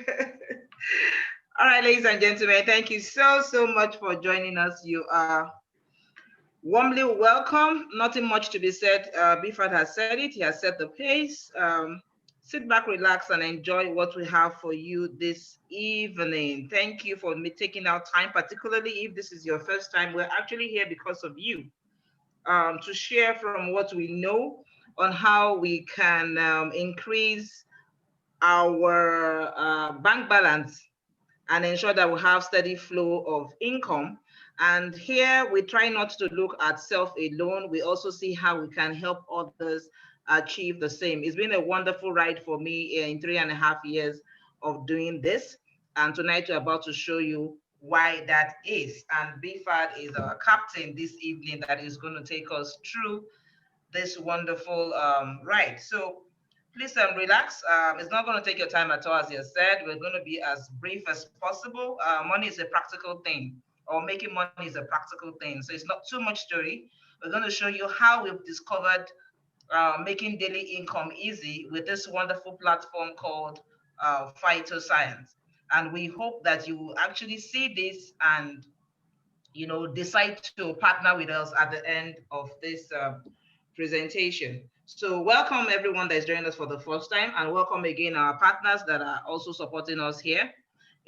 All right, ladies and gentlemen, thank you so much for joining us. You are warmly welcome. Nothing much to be said. Bifat has said it. He has set the pace. Sit back, relax, and enjoy what we have for you this evening. Thank you for taking out time, particularly if this is your first time. We're actually here because of you, to share from what we know on how we can increase our bank balance and ensure that we have steady flow of income. And here we try not to look at self alone. We also see how we can help others achieve the same. It's been a wonderful ride for me in 3.5 years of doing this. And tonight we're about to show you why that is. And BFAD is our captain this evening that is going to take us through this wonderful ride. So please relax. It's not going to take your time at all, as you said. We're going to be as brief as possible. Money is a practical thing, or making money is a practical thing. So it's not too much story. We're going to show you how we've discovered making daily income easy with this wonderful platform called Phytoscience. And we hope that you will actually see this and decide to partner with us at the end of this presentation. So welcome everyone that is joining us for the first time, and welcome again our partners that are also supporting us here.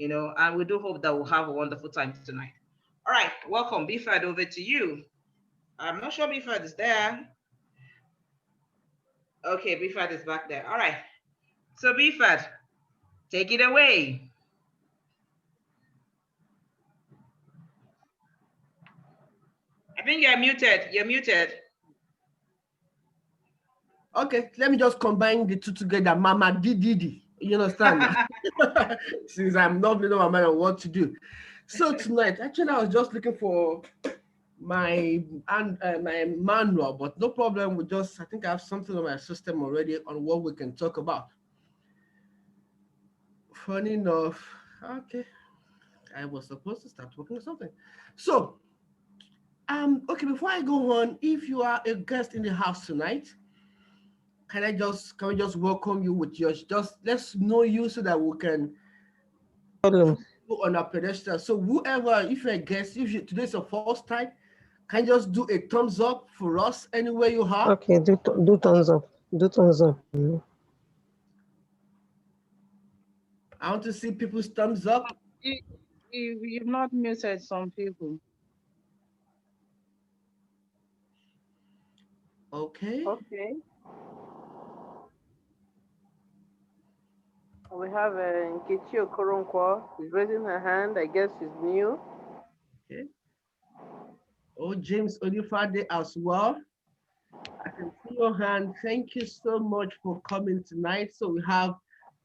And we do hope that we'll have a wonderful time tonight. All right, welcome. Bifad, over to you. I'm not sure Bifad is there. Okay, Bifad is back there. All right. So Bifad, take it away. I think you're muted. You're muted. Okay, let me just combine the two together. Mama Didi. You understand? Since I'm not really my mind on what to do. So tonight, actually, I was just looking for my my manual, but no problem. I think I have something on my system already on what we can talk about. Funny enough, okay, I was supposed to start working on something. So, okay, before I go on, if you are a guest in the house tonight, can we just welcome you with your just let's know you so that we can Problem. put you on a pedestal. So whoever, if you're a guest, if you today's your first time, can you just do a thumbs up for us anywhere you are? Okay, do thumbs up. Do thumbs up. I want to see people's thumbs up. You, you've not muted some people. Okay. Okay. We have Nkechi Okoronkwo. She's raising her hand. I guess she's new. Okay. Oh, James Olifade as well. I can see your hand. Thank you so much for coming tonight. So we have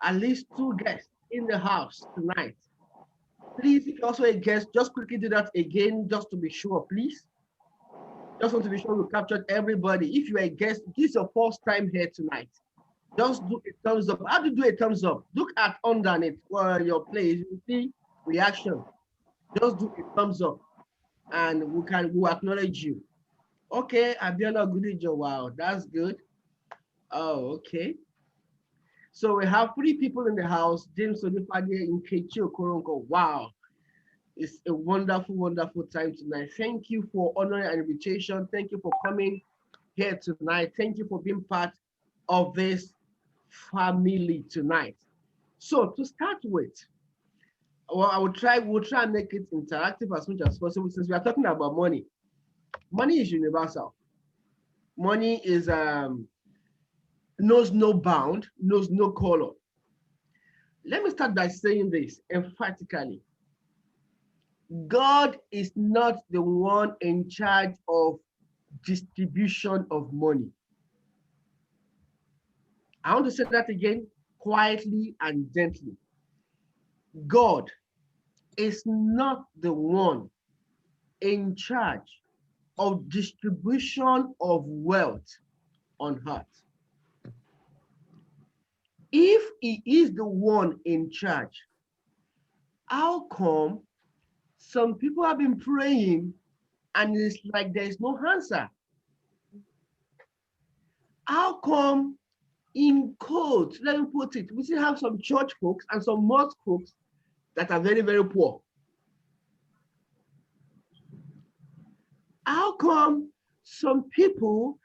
at least two guests in the house tonight. Please, if you're also a guest, just quickly do that again, just to be sure, please. Just want to be sure we captured everybody. If you're a guest, this is your first time here tonight. Just do a thumbs up. How do you do a thumbs up? Look at underneath your place. You see reaction. Just do a thumbs up, and we'll acknowledge you. Okay, Abiola Gudijo. Wow, that's good. Oh, okay. So we have three people in the house. James Olifade in Kechi Okoronko. Wow. It's a wonderful, wonderful time tonight. Thank you for honoring an invitation. Thank you for coming here tonight. Thank you for being part of this family tonight. So to start with, well, we'll try and make it interactive as much as possible since we are talking about money. Money is universal. Money is knows no bound, knows no color. Let me start by saying this emphatically. God is not the one in charge of distribution of money. I want to say that again quietly and gently. God is not the one in charge of distribution of wealth on earth. If he is the one in charge, how come some people have been praying and it's like there is no answer? How come in quotes, let me put it, we still have some church folks and some mosque folks that are very, very poor. How come some people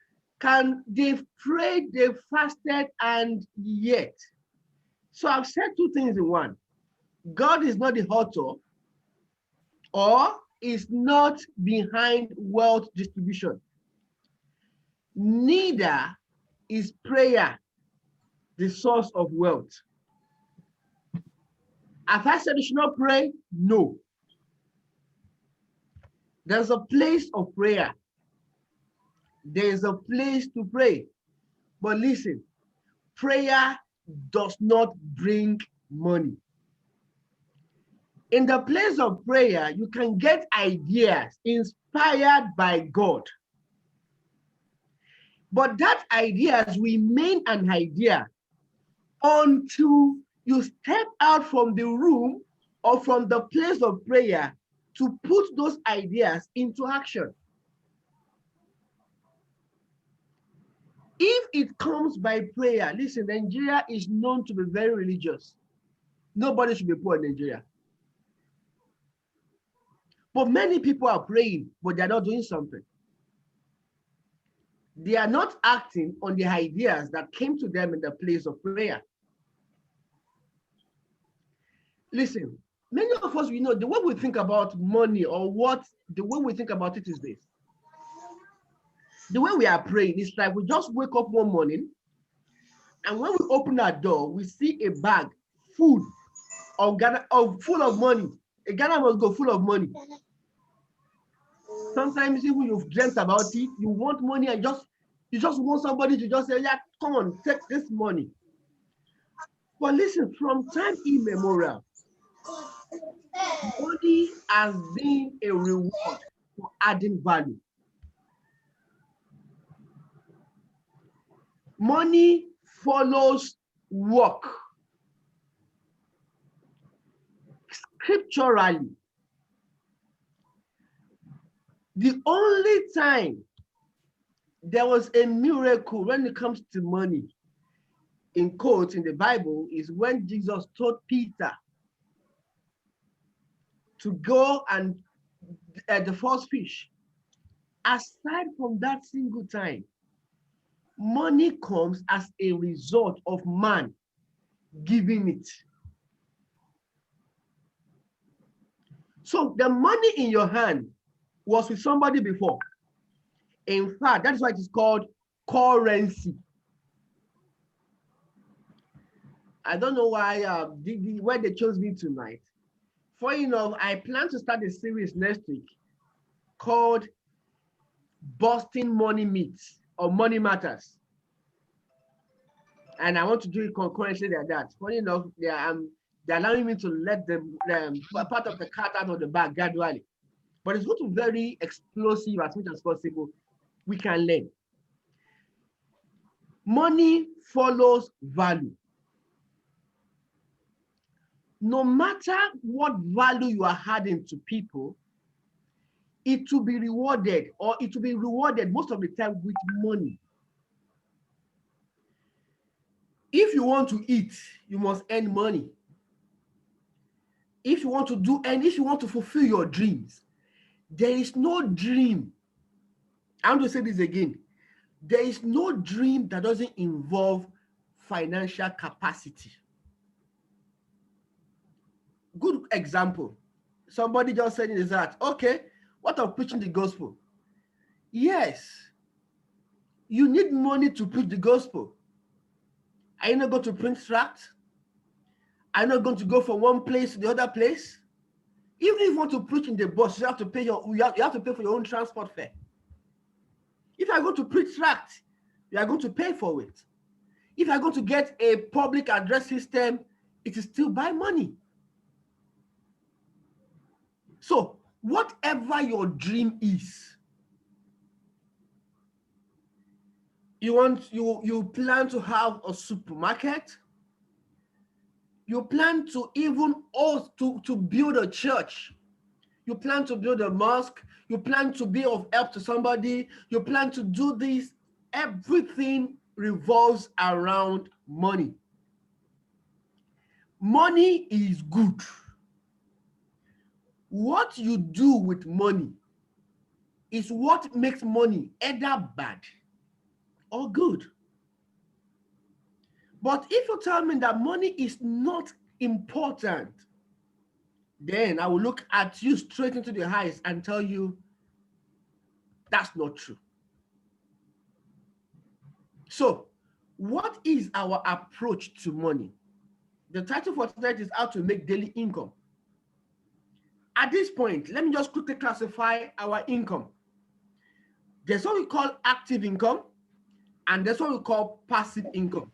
they've prayed, they've fasted, and yet? So I've said two things in one. God is not the author or is not behind wealth distribution. Neither is prayer the source of wealth. Have I said you should not pray? No. There's a place of prayer. There's a place to pray. But listen, prayer does not bring money. In the place of prayer, you can get ideas inspired by God. But that ideas remain an idea until you step out from the room or from the place of prayer to put those ideas into action. If it comes by prayer, listen, Nigeria is known to be very religious. Nobody should be poor in Nigeria. But many people are praying, but they're not doing something. They are not acting on the ideas that came to them in the place of prayer. Listen, many of us, we know the way we think about money or the way we think about it is this. The way we are praying is like we just wake up one morning and when we open our door, we see a bag full of money. A Ghana must go full of money. Sometimes even you've dreamt about it, you want money and you just want somebody to just say, yeah, come on, take this money. But listen, from time immemorial, money has been a reward for adding value. Money follows work. Scripturally, the only time there was a miracle when it comes to money, in quotes in the Bible, is when Jesus told Peter to go and the first fish. Aside from that single time, money comes as a result of man giving it. So the money in your hand was with somebody before. In fact, that's why it is called currency. I don't know why why they chose me tonight. Funny enough, I plan to start a series next week called Busting Money Myths or Money Matters. And I want to do it concurrently like that. Funny enough, they're allowing me to let them part of the cat out of the bag gradually. But it's going to be very explosive as much as possible. We can learn. Money follows value. No matter what value you are adding to people, it will be rewarded, or it will be rewarded most of the time with money. If you want to eat, you must earn money. If you want to do, and if you want to fulfill your dreams, there is no dream. I want to say this again. There is no dream that doesn't involve financial capacity. Good example. Somebody just said in his heart, okay, what of preaching the gospel? Yes, you need money to preach the gospel. Are you not going to print tracts? Are you not going to go from one place to the other place? Even if you want to preach in the bus, you have to pay you have to pay for your own transport fare. If you are going to preach tract, you are going to pay for it. If you are going to get a public address system, it is still by money. So whatever your dream is, you plan to have a supermarket, you plan to even to build a church, you plan to build a mosque, you plan to be of help to somebody, you plan to do this, everything revolves around money. Money is good. What you do with money is what makes money either bad or good. But if you tell me that money is not important, then I will look at you straight into the eyes and tell you that's not true. So, what is our approach to money? The title for tonight is How to Make Daily Income. At this point, let me just quickly classify our income. There's what we call active income, and there's what we call passive income.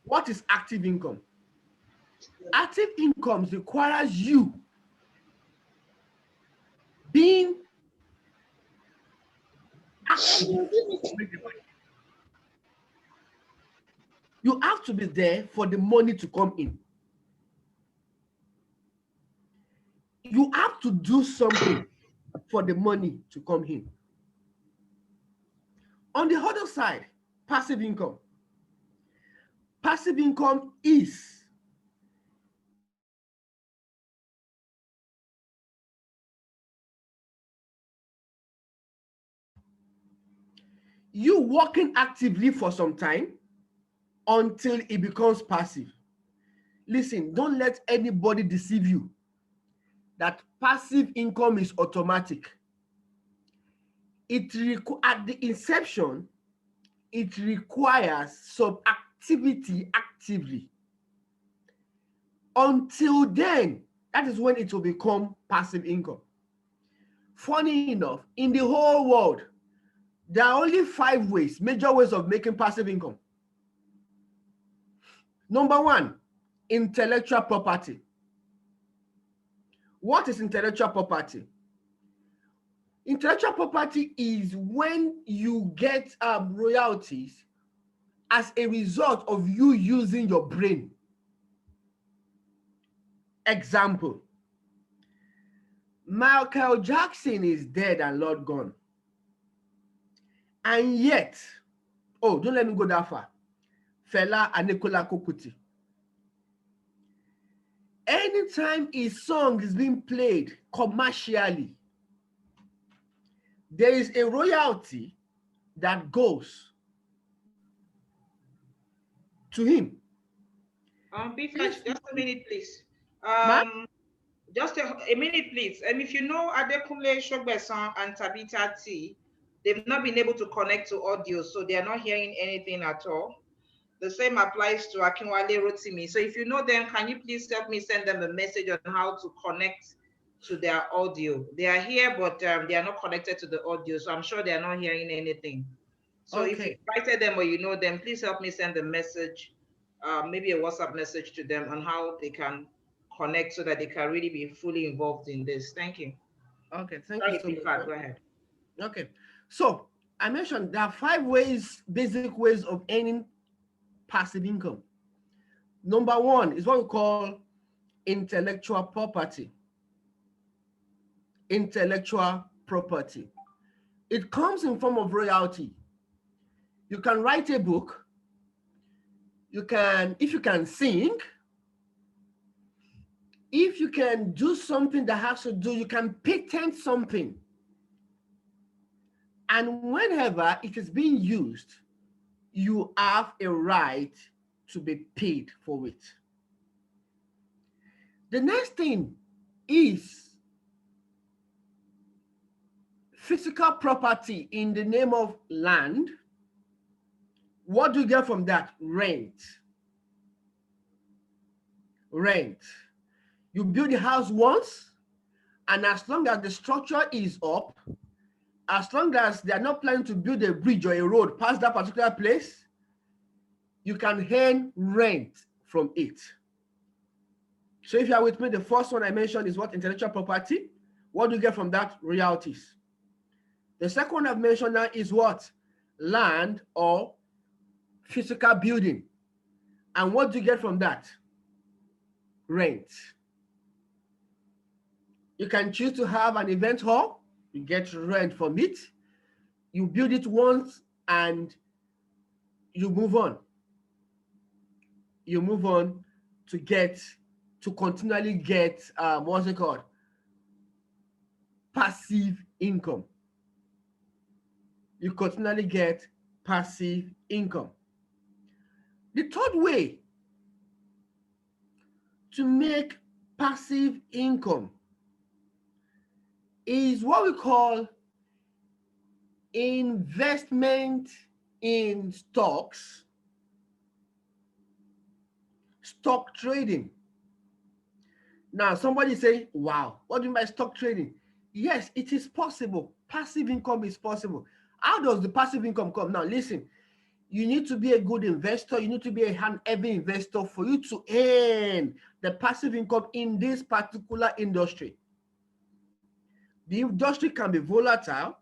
What is active income? Active income requires you being active. You have to be there for the money to come in. You have to do something for the money to come in. On the other side, passive income. Passive income is you working actively for some time until it becomes passive. Listen, don't let anybody deceive you that passive income is automatic. At the inception, it requires some activity actively. Until then, that is when it will become passive income. Funny enough, in the whole world, there are only 5 ways, major ways of making passive income. Number 1, intellectual property. What is intellectual property? Intellectual property is when you get royalties as a result of you using your brain. Example, Michael Jackson is dead and Lord gone. And yet, oh, don't let me go that far. Fela Adekunle Kuti. Anytime a song is being played commercially, there is a royalty that goes to him. Just a minute, please. Ma'am? Just a minute, please. If you know Adekunle Shogbesan and Tabitha T, they've not been able to connect to audio, so they are not hearing anything at all. The same applies to Akinwale Rotimi. So if you know them, can you please help me send them a message on how to connect to their audio? They are here, but they are not connected to the audio, so I'm sure they are not hearing anything. So if you invited them or you know them, please help me send a message, maybe a WhatsApp message to them on how they can connect so that they can really be fully involved in this. Thank you. Okay, thank you so much. Go ahead. Okay, so I mentioned there are 5 ways, basic ways of earning passive income. Number 1 is what we call intellectual property. Intellectual property. It comes in form of royalty. You can write a book. You can, if you can sing, if you can do something that has to do, you can patent something. And whenever it is being used, you have a right to be paid for it. The next thing is physical property in the name of land. What do you get from that? Rent. Rent. You build the house once, and as long as the structure is up, as long as they are not planning to build a bridge or a road past that particular place, you can earn rent from it. So if you are with me, the first one I mentioned is what? Intellectual property. What do you get from that? Royalties. The second one I've mentioned now is what? Land or physical building. And what do you get from that? Rent. You can choose to have an event hall. You get rent from it. You build it once, and you move on. You move on to continually get what's it called? Passive income. You continually get passive income. The third way to make passive income is what we call investment in stocks, stock trading. Now, somebody say, wow, what do you mean by stock trading? Yes, it is possible. Passive income is possible. How does the passive income come? Now, listen, you need to be a good investor. You need to be a hand-heavy investor for you to earn the passive income in this particular industry. The industry can be volatile.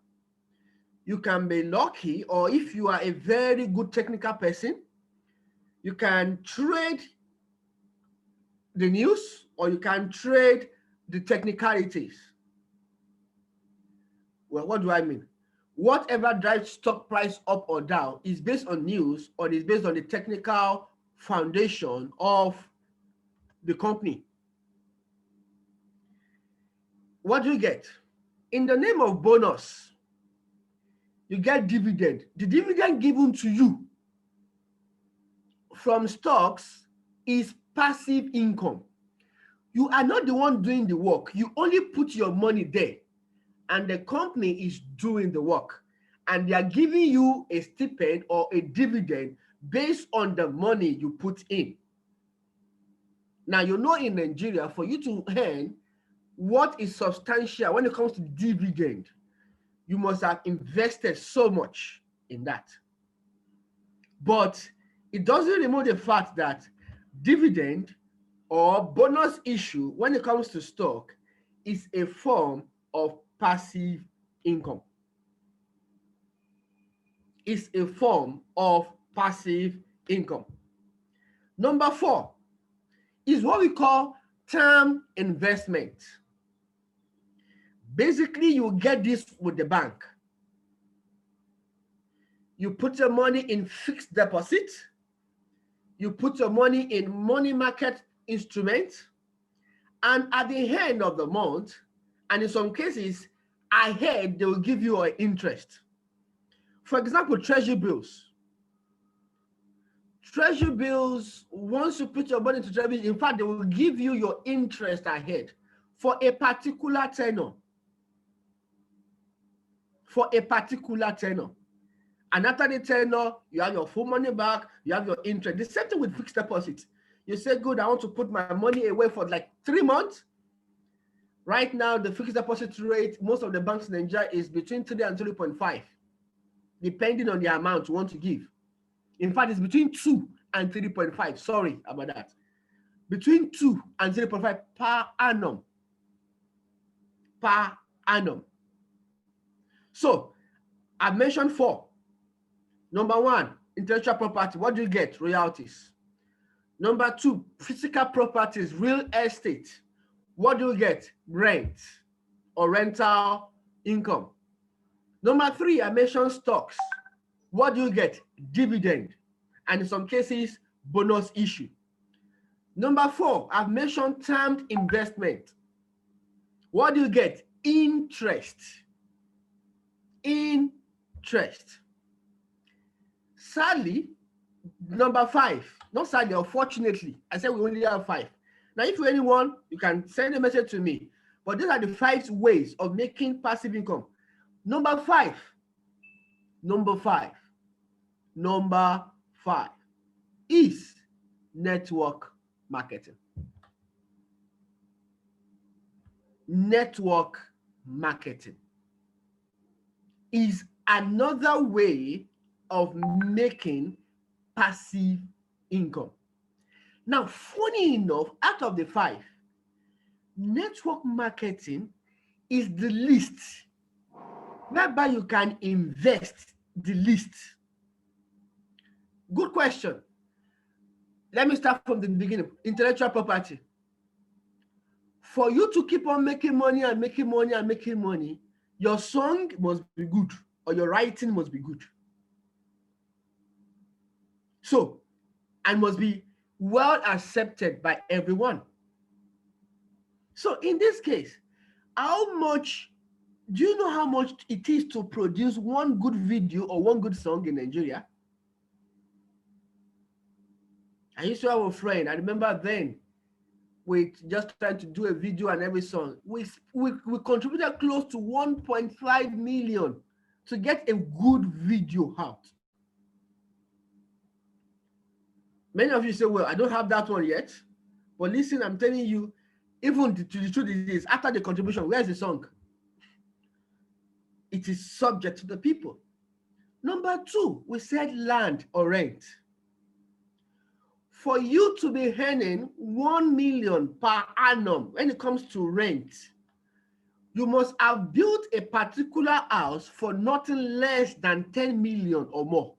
You can be lucky, or if you are a very good technical person, you can trade the news or you can trade the technicalities. Well, what do I mean? Whatever drives stock price up or down is based on news or is based on the technical foundation of the company. What do you get? In the name of bonus, you get dividend. The dividend given to you from stocks is passive income. You are not the one doing the work. You only put your money there, and the company is doing the work. And they are giving you a stipend or a dividend based on the money you put in. Now, you know, in Nigeria, for you to earn what is substantial when it comes to dividend, you must have invested so much in that. But it doesn't remove the fact that dividend or bonus issue when it comes to stock is a form of passive income. It's a form of passive income. Number 4 is what we call term investment. Basically, you get this with the bank. You put your money in fixed deposit. You put your money in money market instruments. And at the end of the month, and in some cases, ahead, they will give you an interest. For example, treasury bills. Treasury bills, once you put your money into treasury bills, in fact, they will give you your interest ahead for a particular tenor. For a particular tenor. And after the tenor, you have your full money back, you have your interest. The same thing with fixed deposit. You say, good, I want to put my money away for like 3 months. Right now, the fixed deposit rate, most of the banks in Nigeria is between 3 and 3.5, depending on the amount you want to give. In fact, it's between 2 and 3.5. Sorry about that. Between 2 and 3.5 per annum. Per annum. So, I've mentioned 4. Number 1, intellectual property. What do you get? Royalties. Number 2, physical properties, real estate. What do you get? Rent or rental income. Number 3, I mentioned stocks. What do you get? Dividend. And in some cases, bonus issue. Number 4, I've mentioned termed investment. What do you get? Interest. Interest. Sadly, number 5, not sadly, unfortunately, I said we only have 5. Now, if you're anyone, you can send a message to me. But these are the 5 ways of making passive income. Number 5 is network marketing. Network marketing is another way of making passive income. Now, funny enough, out of the 5, network marketing is the least, whereby you can invest the least. Good question. Let me start from the beginning. Intellectual property. For you to keep on making money and making money and making money, your song must be good or your writing must be good. So, and must be well accepted by everyone. So in this case, how much, do you know how much it is to produce one good video or one good song in Nigeria? I used to have a friend, I remember then, with just trying to do a video and every song, we contributed close to 1.5 million to get a good video out. Many of you say, well, I don't have that one yet. But listen, I'm telling you, even to the truth is, after the contribution, where's the song? It is subject to the people. Number two, we said land or rent. For you to be earning 1 million per annum when it comes to rent, you must have built a particular house for nothing less than 10 million or more.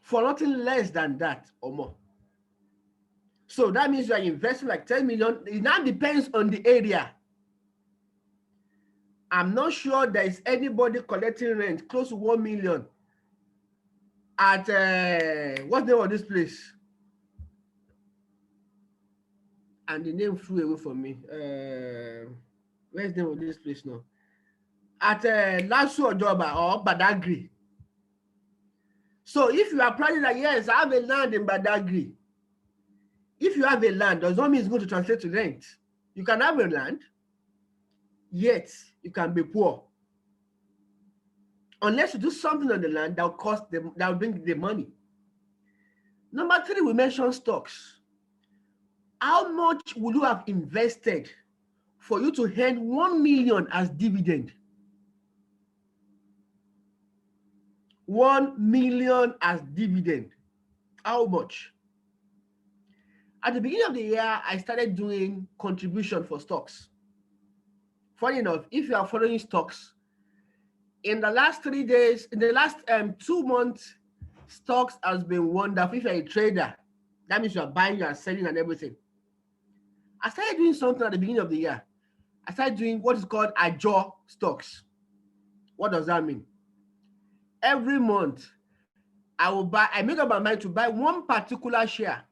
For nothing less than that or more. So that means you are investing like 10 million. It now depends on the area. I'm not sure there is anybody collecting rent close to 1 million at what's the name of this place? And the name flew away from me. Where's the name of this place now? At Lasso Ojoba or Badagry. So if you are planning that, yes, I have a land in Badagry. If you have a land, does not mean it's going to translate to rent. You can have a land, yet you can be poor. Unless you do something on the land that will cost them, that will bring the money. Number three, we mentioned stocks. How much would you have invested for you to earn 1 million as dividend? 1 million as dividend. How much? At the beginning of the year, I started doing contribution for stocks. Funny enough, if you are following stocks, in the last 3 days, in the last 2 months, stocks has been wonderful. If you're a trader, that means you are buying, you are selling and everything. I started doing something at the beginning of the year. I started doing what is called ajo stocks. What does that mean? Every month, I make up my mind to buy one particular share.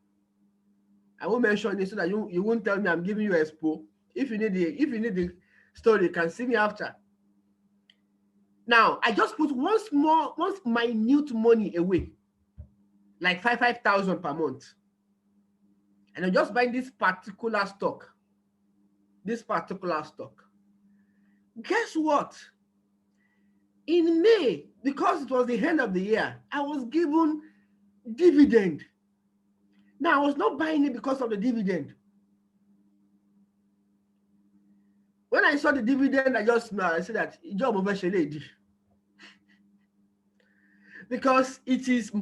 I won't mention it so that you won't tell me I'm giving you expo. If you need the story, you can see me after. Now, I just put one minute money away, like 5,000 per month. And I'm just buying this particular stock. This particular stock. Guess what? In May, because it was the end of the year, I was given dividend. Now, I was not buying it because of the dividend. When I saw the dividend, I just smiled. I said that job over lady. Because it is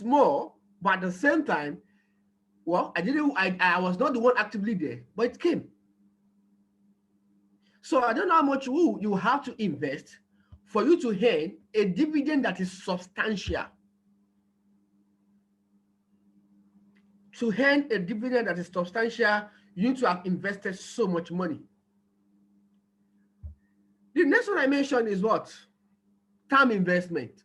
more, but at the same time, well, I was not the one actively there, but it came. So I don't know how much you have to invest for you to earn a dividend that is substantial. To earn a dividend that is substantial, you need to have invested so much money. The next one I mentioned is what? Term investment.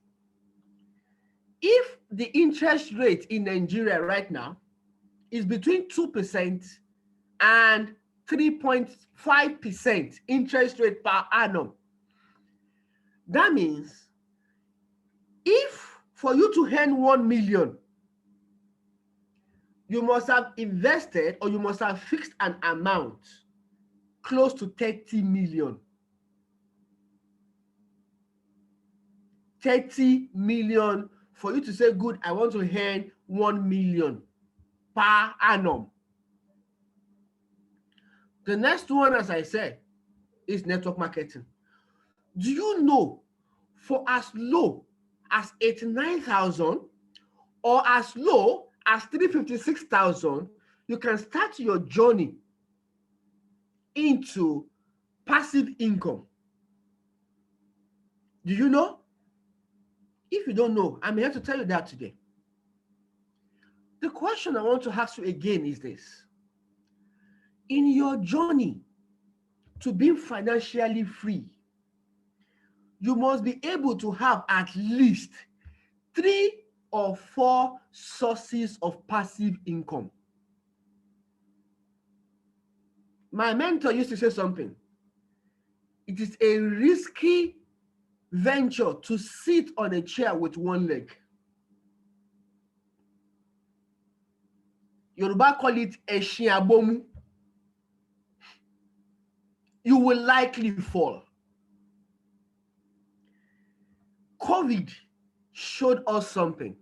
If the interest rate in Nigeria right now is between 2% and 3.5% interest rate per annum, that means if for you to earn 1 million, you must have invested or you must have fixed an amount close to 30 million. 30 million for you to say, good, I want to earn 1 million per annum. The next one, as I said, is network marketing. Do you know for as low as 89,000 or as low as 356,000, you can start your journey into passive income? Do you know? If you don't know, I'm here to tell you that today. The question I want to ask you again is this. In your journey to being financially free, you must be able to have at least 3 or 4 sources of passive income. My mentor used to say something. It is a risky venture to sit on a chair with one leg. Yoruba call it Eshin Abomu. You will likely fall. COVID showed us something.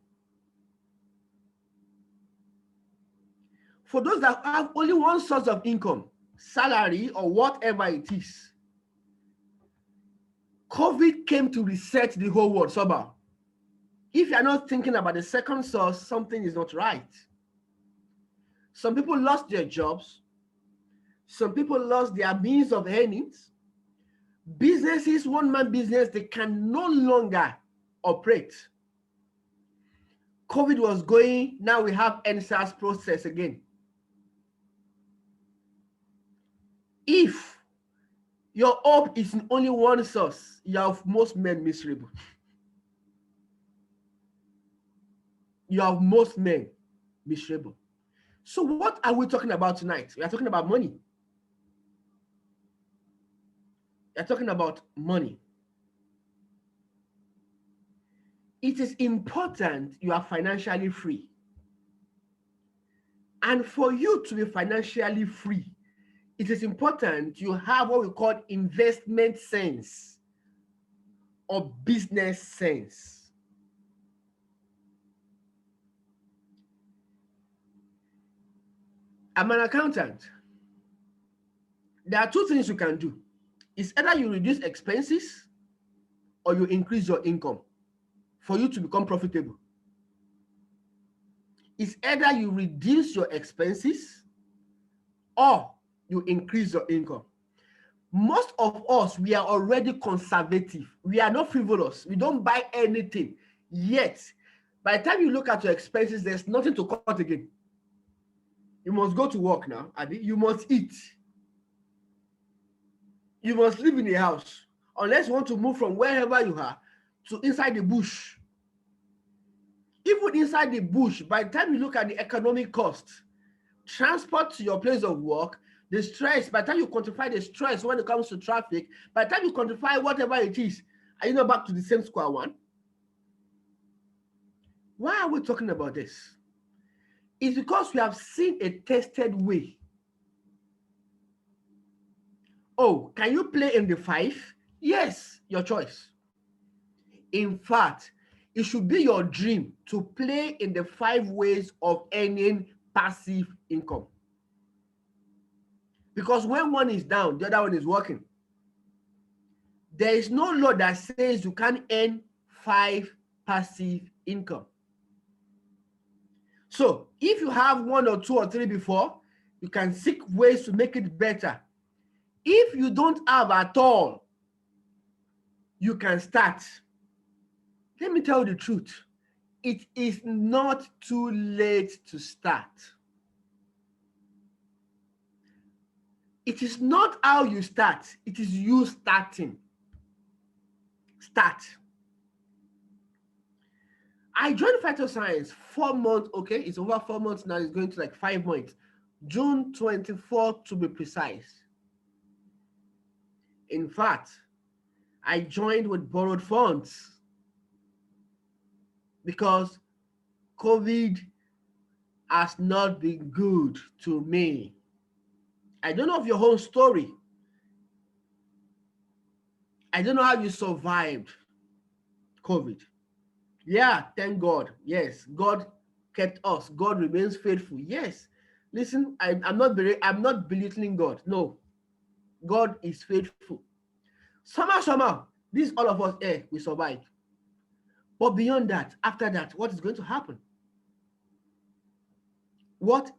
For those that have only one source of income, salary or whatever it is, COVID came to reset the whole world. Soba, if you're not thinking about the second source, something is not right. Some people lost their jobs. Some people lost their means of earnings. Businesses, one-man business, they can no longer operate. COVID was going, now we have NSAS process again. If your hope is in only one source, you have most men miserable. You have most men miserable. So what are we talking about tonight? We are talking about money. We are talking about money. It is important you are financially free. And for you to be financially free, it is important you have what we call investment sense or business sense. I'm an accountant. There are two things you can do. It's either you reduce expenses or you increase your income for you to become profitable. It's either you reduce your expenses or you increase your income. Most of us, we are already conservative. We are not frivolous. We don't buy anything. Yet, by the time you look at your expenses, there's nothing to cut again. You must go to work now, Abi. You must eat. You must live in a house. Unless you want to move from wherever you are to inside the bush. Even inside the bush, by the time you look at the economic cost, transport to your place of work, the stress, by the time you quantify the stress when it comes to traffic, by the time you quantify whatever it is, are you not back to the same square one? Why are we talking about this? It's because we have seen a tested way. Oh, can you play in the 5? Yes, your choice. In fact, it should be your dream to play in the 5 ways of earning passive income. Because when one is down, the other one is working. There is no law that says you can't earn 5 passive income. So if you have 1 or 2 or 3 before, you can seek ways to make it better. If you don't have at all, you can start. Let me tell you the truth. It is not too late to start. It is not how you start. It is you starting. Start. I joined Phytosceince 4 months, okay? It's over 4 months now. It's going to like 5 months. June 24th to be precise. In fact, I joined with borrowed funds because COVID has not been good to me. I don't know of your whole story. I don't know how you survived COVID. Yeah, thank God. Yes, God kept us. God remains faithful. Yes. Listen, I'm not belittling God. No. God is faithful. Somehow, this all of us, we survived. But beyond that, after that, what is going to happen? What?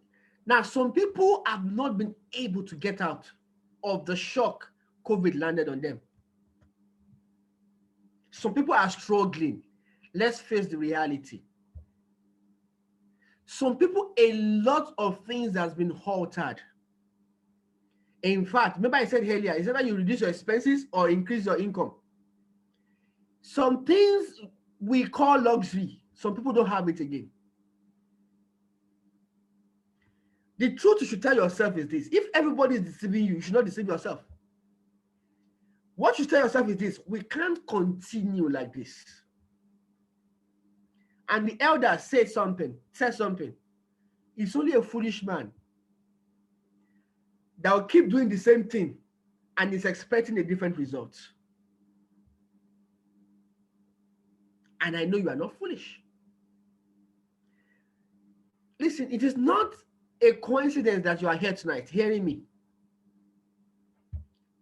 Now, some people have not been able to get out of the shock COVID landed on them. Some people are struggling. Let's face the reality. Some people, a lot of things has been halted. In fact, remember I said earlier, it's either you reduce your expenses or increase your income. Some things we call luxury, Some people don't have it again. The truth you should tell yourself is this: if everybody is deceiving you, you should not deceive yourself. What you tell yourself is this: we can't continue like this. And the elder said something. It's only a foolish man that will keep doing the same thing and is expecting a different result. And I know you are not foolish. Listen, it is not a coincidence that you are here tonight hearing me.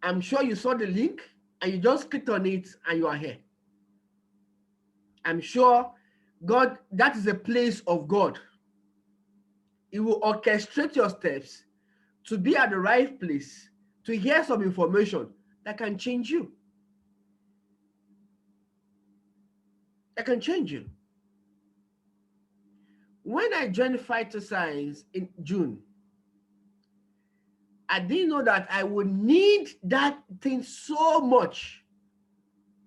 I'm sure you saw the link and you just clicked on it and you are here. I'm sure God, that is a place of God. He will orchestrate your steps to be at the right place, to hear some information that can change you. That can change you. When I joined Phytosceince in June, I didn't know that I would need that thing so much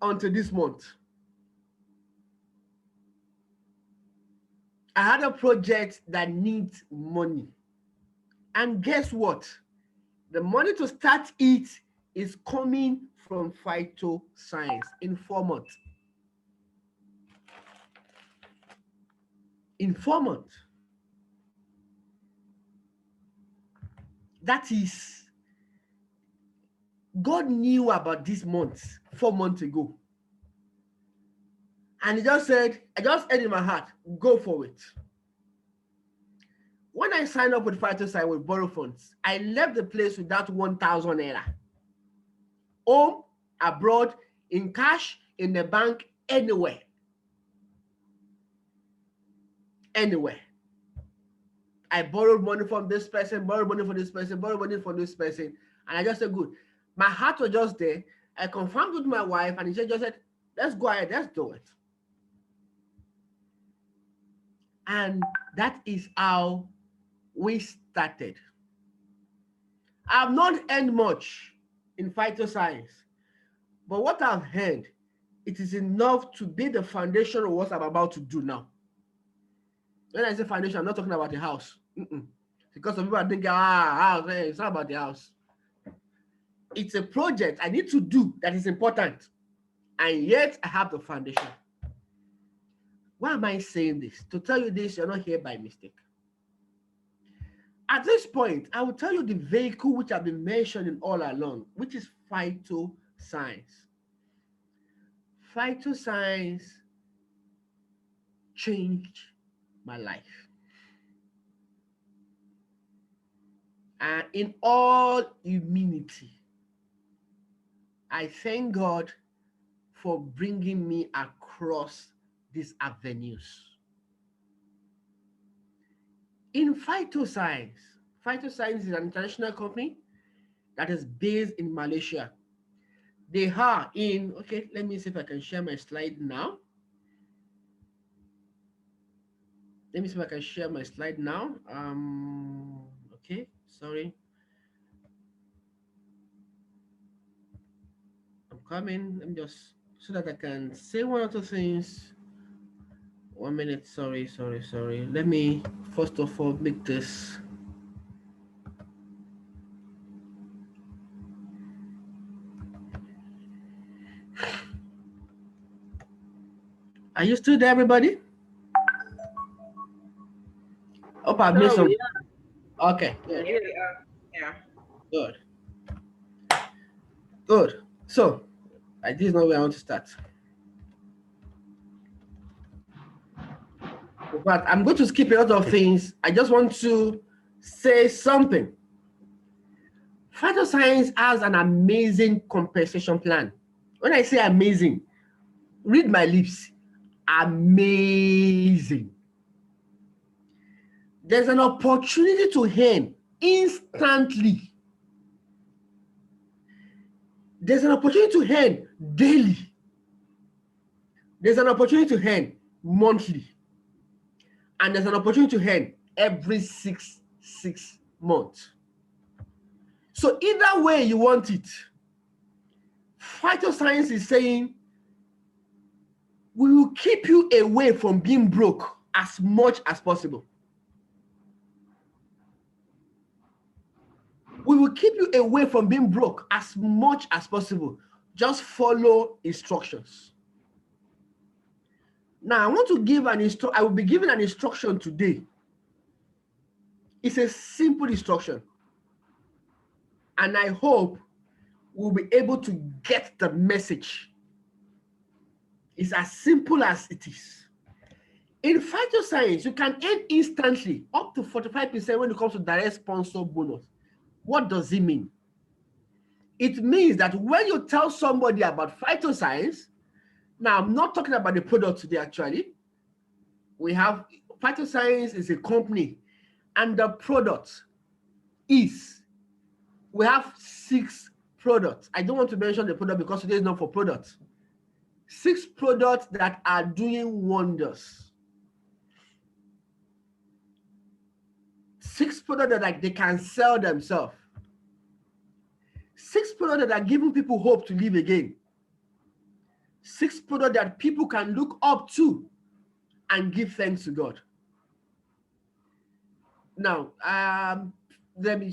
until this month. I had a project that needs money. And guess what? The money to start it is coming from Phytosceince in 4 months. In 4 months. That is, God knew about this month 4 months ago. And he just said, I just had in my heart, go for it. When I signed up with Phytosceince with borrow funds, I left the place with that 1,000 naira. Home, abroad, in cash, in the bank, anywhere. Anywhere. I borrowed money from this person, borrowed money from this person, borrowed money from this person. And I just said, good. My heart was just there. I confirmed with my wife and she just said, let's go ahead, let's do it. And that is how we started. I've not earned much in Phytosceince, but what I've earned, it is enough to be the foundation of what I'm about to do now. When I say foundation, I'm not talking about the house. Because some people are thinking, house, it's not about the house. It's a project I need to do that is important, and yet I have the foundation. Why am I saying this? To tell you this, you're not here by mistake. At this point, I will tell you the vehicle which I've been mentioning all along, which is Phytosceince. Phytosceince changed my life. And in all humility, I thank God for bringing me across these avenues. In Phytosceince is an international company that is based in Malaysia. They are in, okay, let me see if I can share my slide now. Let me see if I can share my slide now. Okay, sorry. I'm coming. Let me just, so that I can say one or two things. 1 minute, sorry. Let me first of all make this. Are you still there, everybody? Hope I've missed some. Yeah. Okay. Good. Yeah. Good. So, this is not where I want to start. But I'm going to skip a lot of things. I just want to say something. Phytosceince has an amazing compensation plan. When I say amazing, read my lips. Amazing. There's an opportunity to earn instantly. There's an opportunity to earn daily. There's an opportunity to earn monthly. And there's an opportunity to earn every six months. So either way you want it, Phytosceince is saying We will keep you away from being broke as much as possible. We will keep you away from being broke as much as possible. Just follow instructions. Now, I want to give I will be giving an instruction today. It's a simple instruction. And I hope we'll be able to get the message. It's as simple as it is. In Phytosceince, you can earn instantly up to 45% when it comes to direct sponsor bonus. What does it mean? It means that when you tell somebody about Phytosceince, now I'm not talking about the product today actually. We have, Phytosceince is a company, and the product is, we have 6 products. I don't want to mention the product because today is not for products. 6 products that are doing wonders. 6 products that like they can sell themselves. 6 products that are giving people hope to live again. 6 products that people can look up to and give thanks to God. Now, let me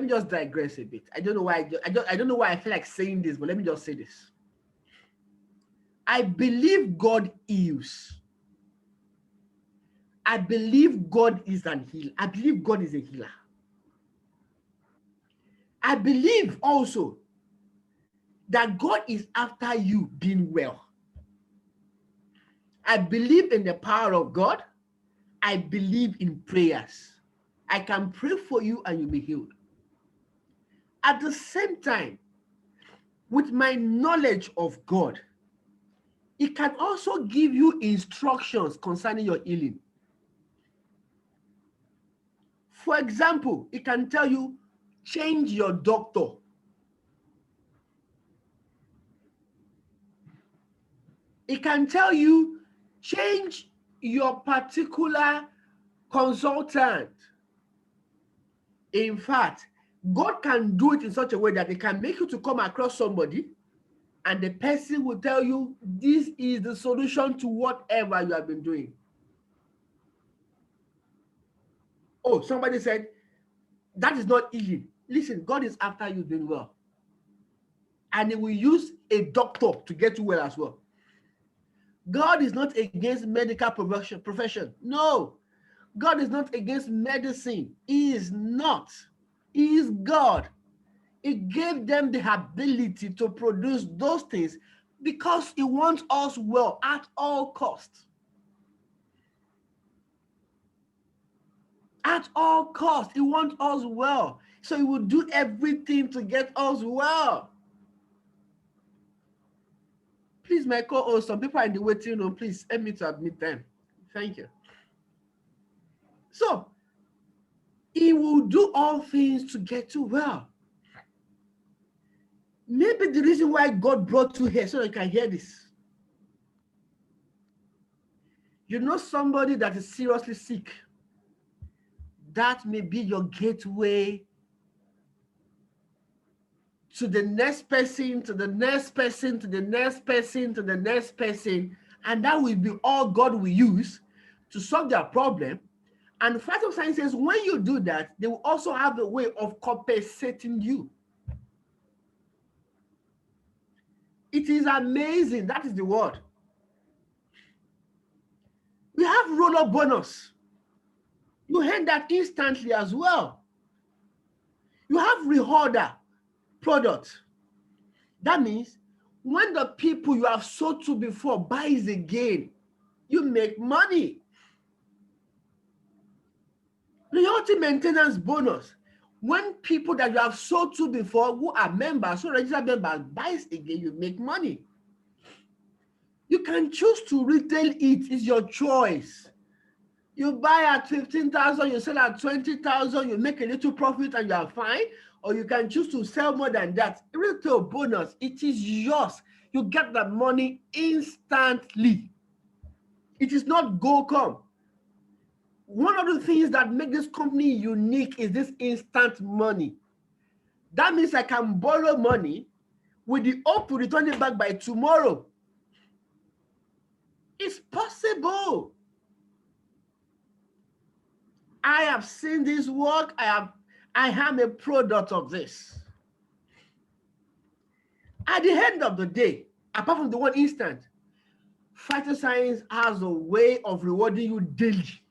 just digress a bit. I don't know why I feel like saying this, but let me just say this. I believe God heals. I believe God is an healer. I believe God is a healer. I believe also that God is after you being well. I believe in the power of God. I believe in prayers. I can pray for you and you'll be healed. At the same time, with my knowledge of God, it can also give you instructions concerning your healing. For example, it can tell you, change your doctor. It can tell you, change your particular consultant. In fact, God can do it in such a way that it can make you to come across somebody and the person will tell you, this is the solution to whatever you have been doing. Oh, somebody said, that is not healing. Listen, God is after you doing well. And he will use a doctor to get you well as well. God is not against medical profession. No. God is not against medicine. He is not. He is God. He gave them the ability to produce those things because he wants us well at all costs. At all costs, he wants us well. So he will do everything to get us well. Please, my co-host, some people are in the waiting room. Please help me to admit them. Thank you. So, he will do all things to get you well. Maybe the reason why God brought you here so that you can hear this. You know somebody that is seriously sick. That may be your gateway to the next person, to the next person, to the next person, to the next person. And that will be all God will use to solve their problem. And Phytosceince says, when you do that, they will also have a way of compensating you. It is amazing. That is the word. We have roll-up bonus. You earn that instantly as well. You have reorder product. That means when the people you have sold to before buys again, you make money. Loyalty maintenance bonus. When people that you have sold to before who are members, so registered members, buys again, you make money. You can choose to retail it. It's your choice. You buy at 15,000, you sell at 20,000, you make a little profit and you are fine. Or you can choose to sell more than that. Retail bonus, it is yours. You get the money instantly. It is not go come. One of the things that make this company unique is this instant money. That means I can borrow money with the hope to return it back by tomorrow. It's possible. I have seen this work. I am a product of this. At the end of the day, apart from the one instant, Phytosceince has a way of rewarding you daily.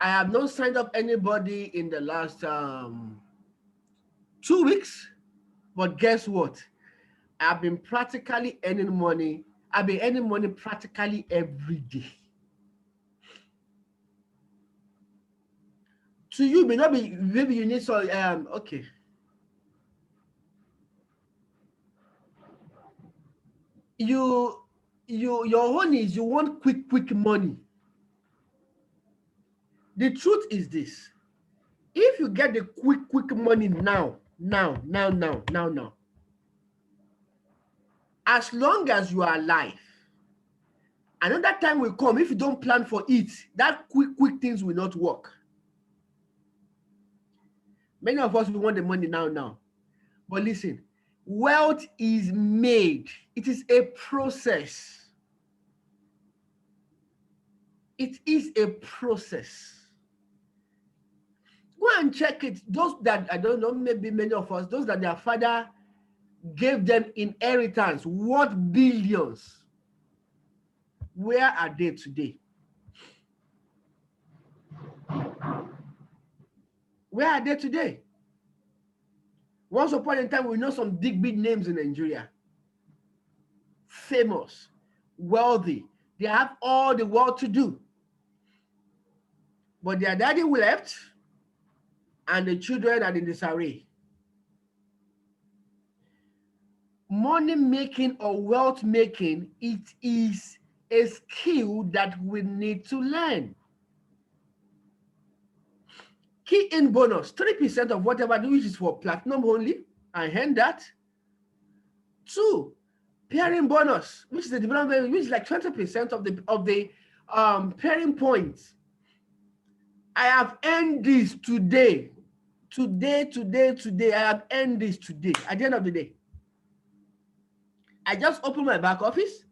I have not signed up anybody in the last 2 weeks, but guess what? I've been practically earning money. I've been earning money practically every day. To you, may not be, maybe you need some, okay. Your own is you want quick money. The truth is this: if you get the quick money now, as long as you are alive, another time will come. If you don't plan for it, that quick things will not work. Many of us, we want the money now. But listen, wealth is made. It is a process. It is a process. Go and check it. Those that, I don't know, maybe many of us, those that their father gave them inheritance, worth billions. Where are they today? Where are they today? Once upon a time, we know some big names in Nigeria. Famous, wealthy. They have all the world to do. But their daddy left, and the children are in disarray. Money making or wealth making, it is a skill that we need to learn. Key in bonus, 3% of whatever do, which is for platinum only. I hand that. 2, pairing bonus, which is the development, which is like 20% of the pairing points. I have earned this today. Today. I have earned this today. At the end of the day, I just opened my back office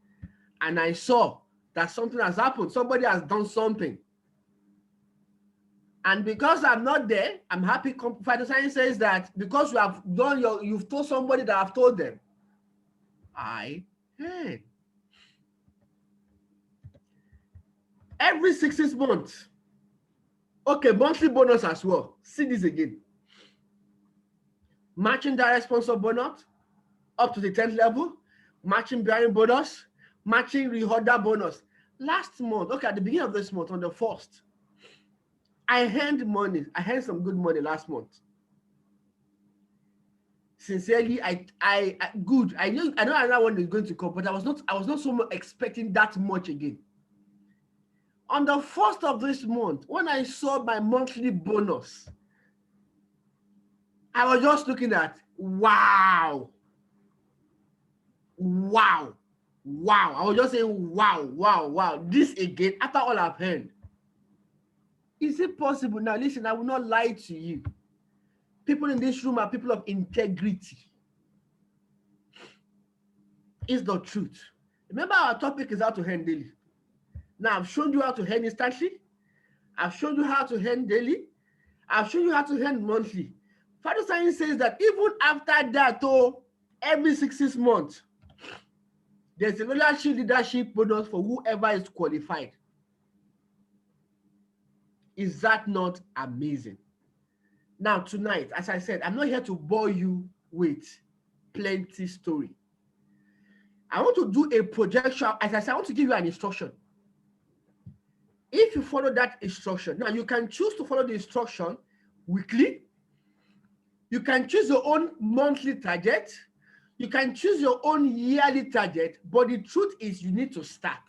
and I saw that something has happened. Somebody has done something. And because I'm not there, I'm happy. Phytosceince says that because you have done you've told somebody that I've told them. I heard. Every 6 months. Okay, monthly bonus as well. See this again. Matching direct sponsor bonus up to the 10th level. Matching bearing bonus. Matching reorder bonus. Last month, okay, at the beginning of this month, on the 1st, I earned money. I earned some good money last month. Sincerely, I good. I know another one is going to come, but I was not so much expecting that much again. On the 1st of this month, when I saw my monthly bonus, I was just looking at, wow. I was just saying, wow. This again, after all I've heard. Is it possible? Now, listen, I will not lie to you. People in this room are people of integrity. It's the truth. Remember, our topic is how to earn daily. Now, I've shown you how to earn instantly. I've shown you how to earn daily. I've shown you how to earn monthly. Phytosceince says that even after that, every 6 months, there's a leadership bonus for whoever is qualified. Is that not amazing? Now, tonight, as I said, I'm not here to bore you with plenty story. I want to do a projection. As I said, I want to give you an instruction. If you follow that instruction, now you can choose to follow the instruction weekly. You can choose your own monthly target. You can choose your own yearly target. But the truth is, you need to start.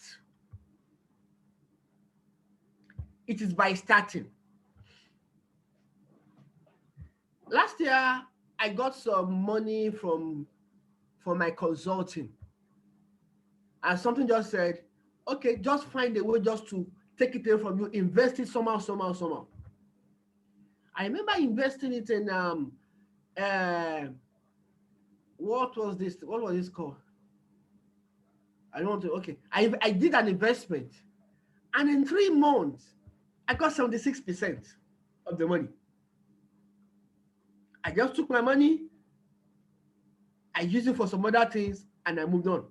It is by starting. Last year, I got some money from my consulting. And something just said, okay, just find a way just to take it away from you, invest it somehow. I remember investing it in What was this? What was this called? I don't want to. Okay, I did an investment, and in 3 months, I got 76% of the money. I just took my money, I used it for some other things, and I moved on.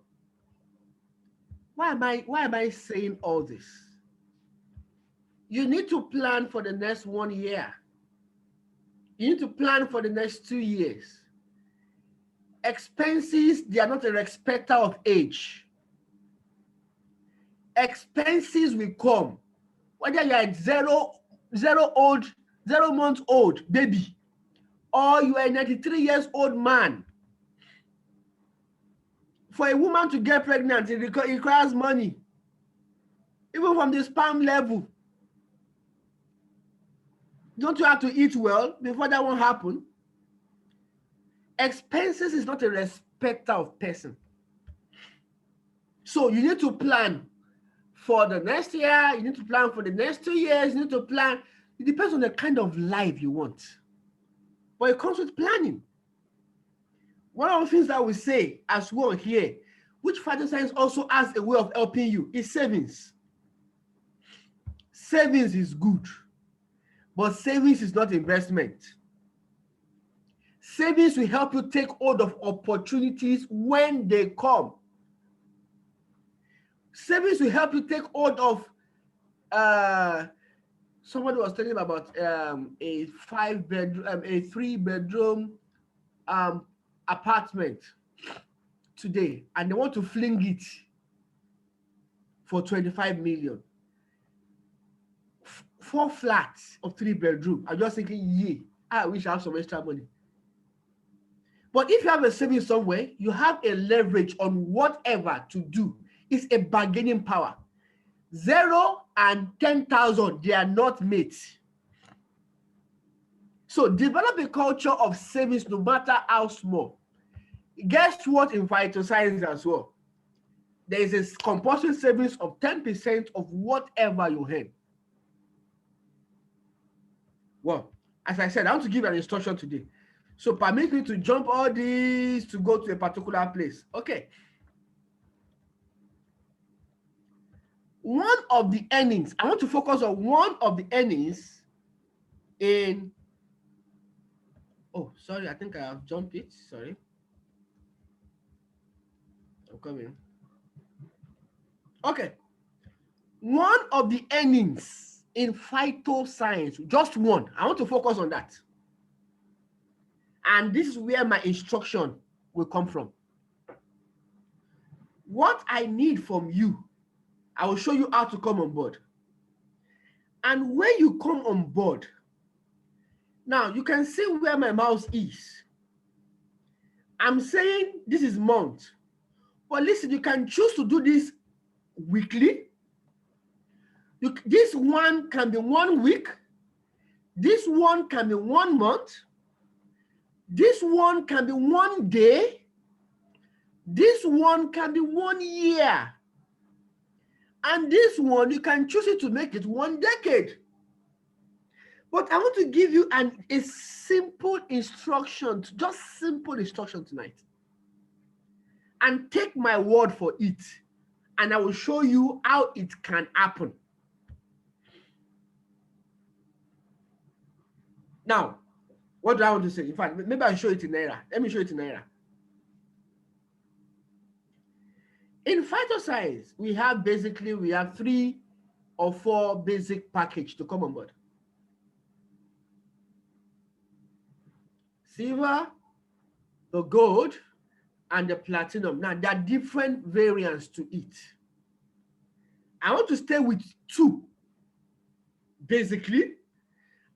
Why am I saying all this? You need to plan for the next 1 year. You need to plan for the next 2 years. Expenses, they are not a respecter of age. Expenses will come, whether you're at 0 months old baby, or you are a 93 years old man. For a woman to get pregnant, it requires money, even from the sperm level. Don't you have to eat well before that won't happen? Expenses is not a respecter of person. So you need to plan for the next year, you need to plan for the next 2 years, you need to plan. It depends on the kind of life you want. But it comes with planning. One of the things that we say as well here, which Phytosceince also has a way of helping you, is savings. Savings is good, but savings is not investment. Savings will help you take hold of opportunities when they come. Savings will help you take hold of, somebody was telling about a 3-bedroom apartment today, and they want to fling it for 25 million. 4 flats of 3-bedroom. I'm just thinking, yeah, I wish I have some extra money. But if you have a savings somewhere, you have a leverage on whatever to do. It's a bargaining power. 0 and 10,000, they are not mates. So develop a culture of savings no matter how small. Guess what in Phytosceince as well? There is a compulsory savings of 10% of whatever you earn. Well, as I said, I want to give an instruction today. So permit me to jump all these to go to a particular place. Okay. One of the earnings, I want to focus on one of the earnings in, oh, sorry, I think I have jumped it. Sorry. I'm coming. Okay. One of the earnings in Phytosceince, just one. I want to focus on that. And this is where my instruction will come from. What I need from you, I will show you how to come on board. And when you come on board, now you can see where my mouse is. I'm saying this is month. But listen, you can choose to do this weekly. This one can be 1 week. This one can be 1 month. This one can be 1 day. This one can be 1 year. And this one, you can choose it to make it 1 decade. But I want to give you a simple instruction, just simple instruction tonight. And take my word for it. And I will show you how it can happen. Now, what do I want to say? In fact, maybe I'll show it in Naira. Let me show it in Naira. In Phytosceince, we have 3 or 4 basic package to come on board. Silver, the gold, and the platinum. Now, there are different variants to it. I want to stay with 2. Basically,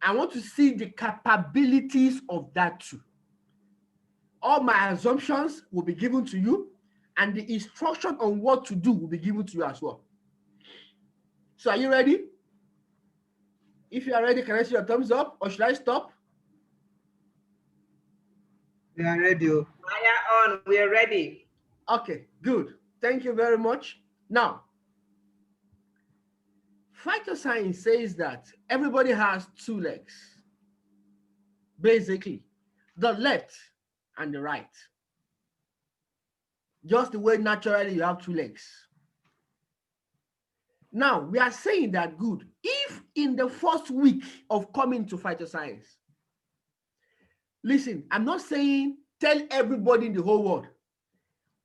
I want to see the capabilities of that 2. All my assumptions will be given to you, and the instruction on what to do will be given to you as well. So are you ready? If you are ready, can I see your thumbs up, or should I stop? We are ready. Fire on, we are ready. Okay, good. Thank you very much. Now, Phytosceince says that everybody has 2 legs. Basically, the left and the right. just the way naturally you have 2 legs. Now, we are saying that good. If in the first week of coming to Phytosceince, listen, I'm not saying tell everybody in the whole world.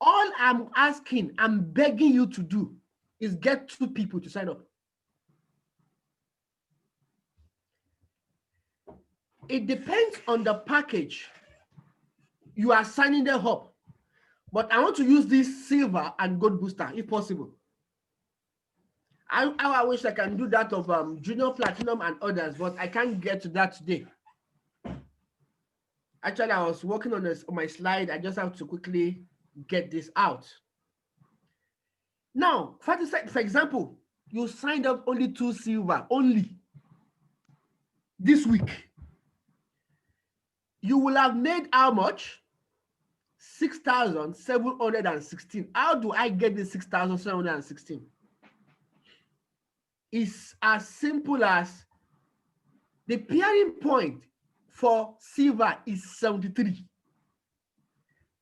All I'm asking, I'm begging you to do is get 2 people to sign up. It depends on the package you are signing them up. But I want to use this silver and gold booster if possible. I wish I can do that of junior platinum and others, but I can't get to that today. Actually, I was working on my slide. I just have to quickly get this out. Now, for example, you signed up only 2 silver only this week. You will have made how much? 6,716. How do I get the 6,716? It's as simple as the pairing point for silver is 73.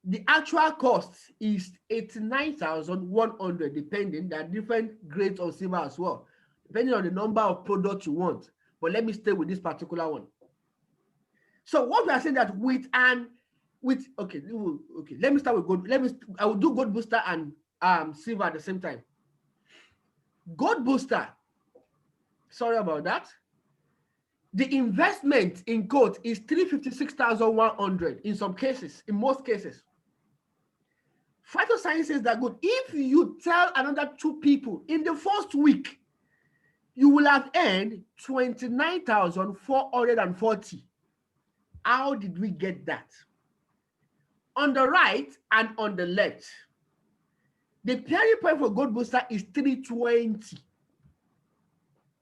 The actual cost is 89,100, depending. There are different grades of silver as well, depending on the number of products you want. But let me stay with this particular one. So what we are saying that okay, let me start with gold. I will do gold booster and silver at the same time. Gold booster, sorry about that. The investment in gold is 356,100 in some cases, in most cases. Phytosceince says that good. If you tell another 2 people in the first week, you will have earned 29,440. How did we get that? On the right and on the left, the pairing point for gold booster is 320.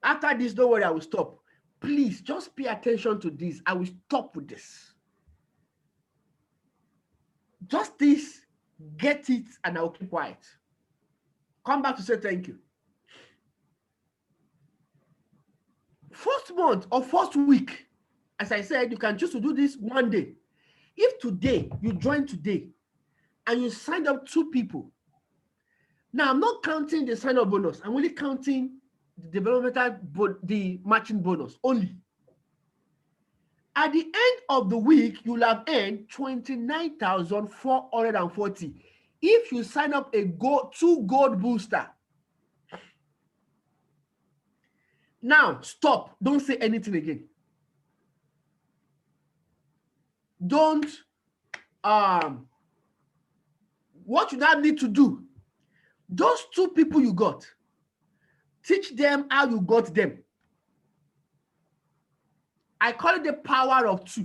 After this, don't worry, I will stop. Please just pay attention to this. I will stop with this. Just this, get it, and I will keep quiet. Come back to say thank you. First month or first week, as I said, you can choose to do this one day. If today, you join today, and you signed up 2 people, now I'm not counting the sign-up bonus. I'm only counting the the matching bonus only. At the end of the week, you'll have earned 29,440 if you sign up a 2 gold booster. Now, stop. Don't say anything again. Don't, what you now need to do, those 2 people you got, teach them how you got them. I call it the power of 2.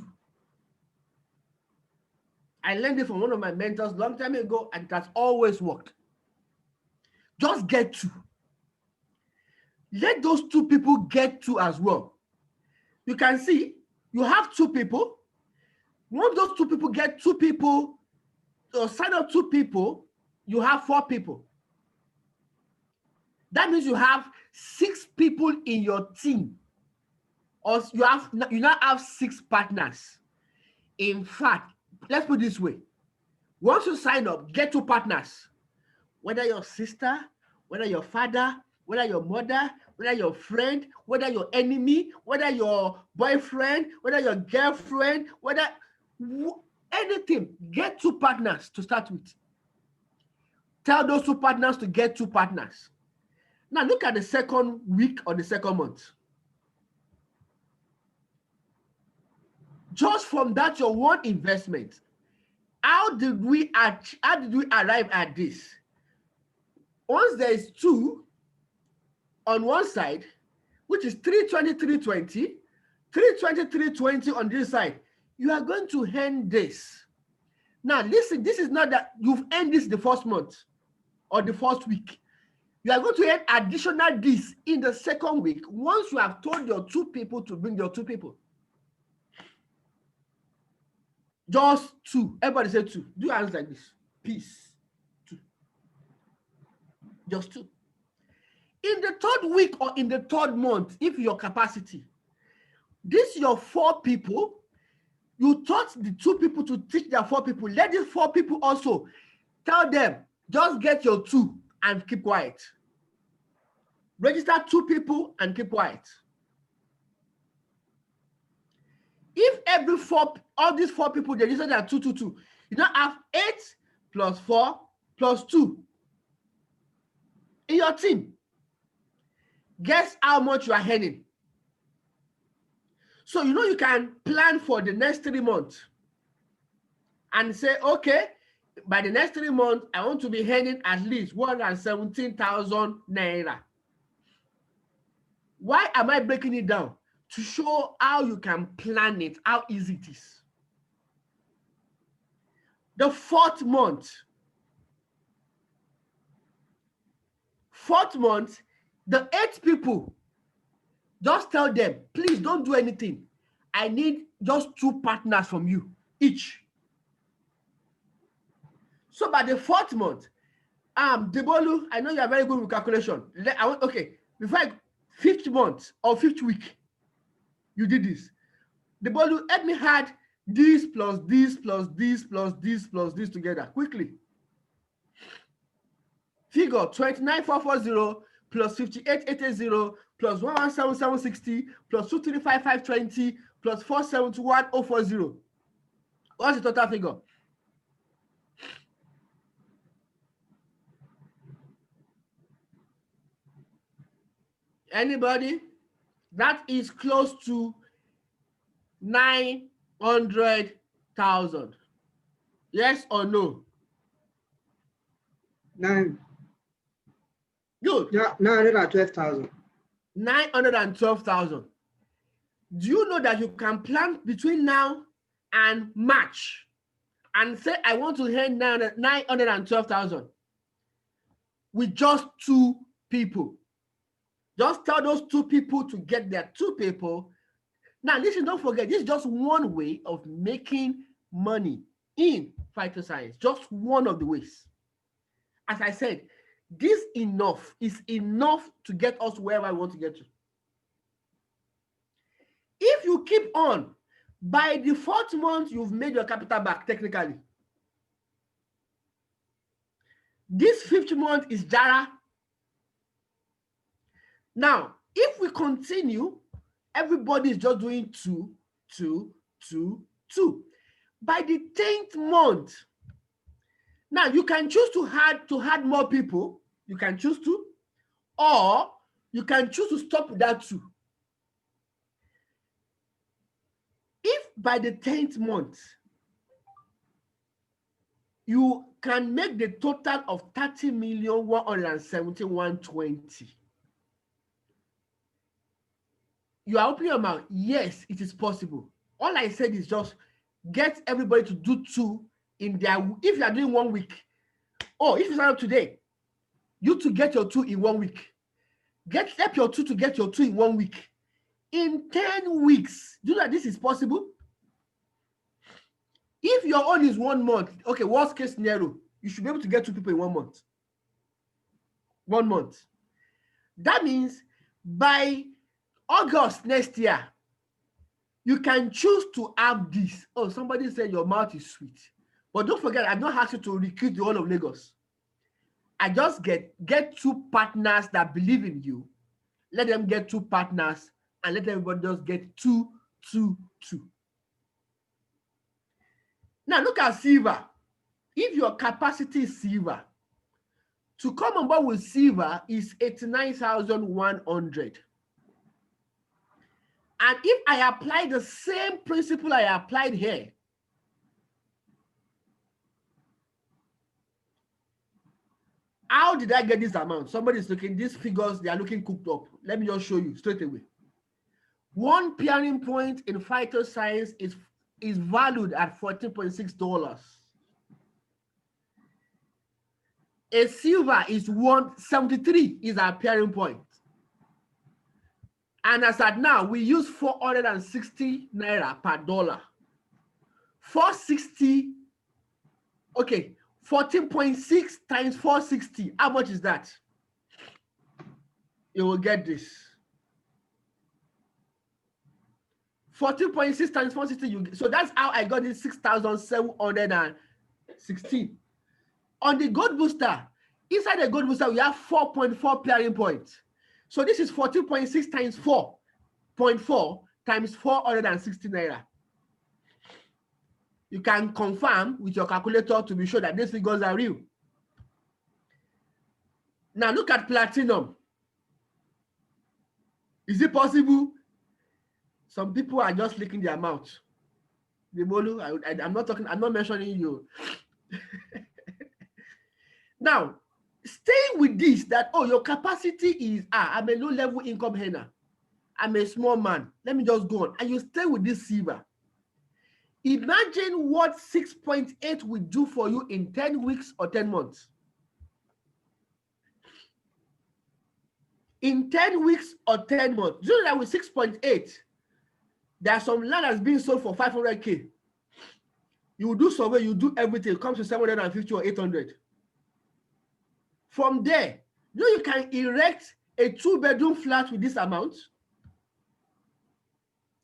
I learned it from one of my mentors long time ago, and it has always worked. Just get 2. Let those 2 people get 2 as well. You can see you have 2 people. Once those 2 people get 2 people, or sign up 2 people, you have 4 people. That means you have 6 people in your team. Or you now have 6 partners. In fact, let's put it this way. Once you sign up, get 2 partners. Whether your sister, whether your father, whether your mother, whether your friend, whether your enemy, whether your boyfriend, whether your girlfriend, whether anything, get 2 partners to start with. Tell those 2 partners to get 2 partners. Now look at the second week or the second month. Just from that, your one investment, how did we arrive at this? Once there is 2 on one side, which is 320, 320, 320, 320 on this side, you are going to earn this. Now listen, this is not that you've earned this the first month or the first week. You are going to earn additional this in the second week once you have told your 2 people to bring your 2 people. Just 2. Everybody say 2. Do your hands like this. Peace. 2. Just 2. In the 3rd week or in the 3rd month, if your capacity, this your 4 people, you taught the 2 people to teach their 4 people. Let these 4 people also Tell them, just get your 2 and keep quiet. Register 2 people and keep quiet. If every 4, all these 4 people, they register their 2, 2, 2, you don't have 8 plus 4 plus 2 in your team. Guess how much you are earning. So you know you can plan for the next 3 months and say, okay, by the next 3 months, I want to be earning at least 117,000 naira. Why am I breaking it down? To show how you can plan it, how easy it is. The 4th month, the 8 people, just tell them, please don't do anything. I need just 2 partners from you each. So by the 4th month, Debolu, I know you are very good with calculation. Before 5th month or 5th week, you did this. Debolu, help me add this plus this plus this plus this plus this together quickly. Figure 29,440 plus 58,880 plus 117,760 plus 235,520 plus 471,040. What's the total figure? Anybody? That is close to 900,000. Yes or no? 9. Good. Yeah, 912,000. 912,000. Do you know that you can plan between now and March and say, I want to earn 912,000 with just 2 people? Just tell those 2 people to get their 2 people. Now, listen, don't forget, this is just one way of making money in phytoscience. Just one of the ways. As I said, this is enough to get us wherever we want to get to. If you keep on, by the 4th month, you've made your capital back technically. This 5th month is Jara. Now, if we continue, everybody is just doing 2, 2, 2, 2. By the 10th month, now you can choose to add more people. You can choose to, or you can choose to stop with that 2. If by the 10th month, you can make the total of 30,171,20. You are opening your mouth. Yes, it is possible. All I said is just get everybody to do 2 in their, if you are doing 1 week, or if you sign up today, you to get your 2 in 1 week. Help your 2 to get your 2 in 1 week. In 10 weeks, do you know that this is possible? If your own is 1 month, okay, worst case scenario, you should be able to get 2 people in 1 month. 1 month. That means by August next year, you can choose to have this. Oh, somebody said your mouth is sweet. But don't forget, I don't ask you to recruit the whole of Lagos. I just get 2 partners that believe in you. Let them get 2 partners and let everybody just get 2, 2, 2. Now look at silver. If your capacity is silver, to come on board with silver is 89,100. And if I apply the same principle I applied here, how did I get this amount? Somebody's looking, these figures, they are looking cooked up. Let me just show you straight away. 1 pairing point in phytoscience is valued at $14.6. A silver is 173 is our pairing point. And as at now, we use 460 naira per dollar. 460, okay, 14.6 times 460. How much is that? You will get this. 14.6 times 460. So that's how I got this 6,716. On the gold booster, inside the gold booster, we have 4.4 pairing points. So this is 14.6 times 4.4 times 460 naira. You can confirm with your calculator to be sure that these figures are real. Now look at platinum. Is it possible? Some people are just licking their mouth. The Bolu, I'm not talking, I'm not mentioning you. Now, staying with this, that, oh, your capacity is, I'm a low-level income earner. I'm a small man. Let me just go on. And you stay with this silver. Imagine what 6.8 will do for you in 10 weeks or 10 months. In 10 weeks or 10 months, do you know that with 6.8, there are some land that's being sold for 500K. You will do survey, you do everything, it comes to 750 or 800. From there, you can erect a 2-bedroom flat with this amount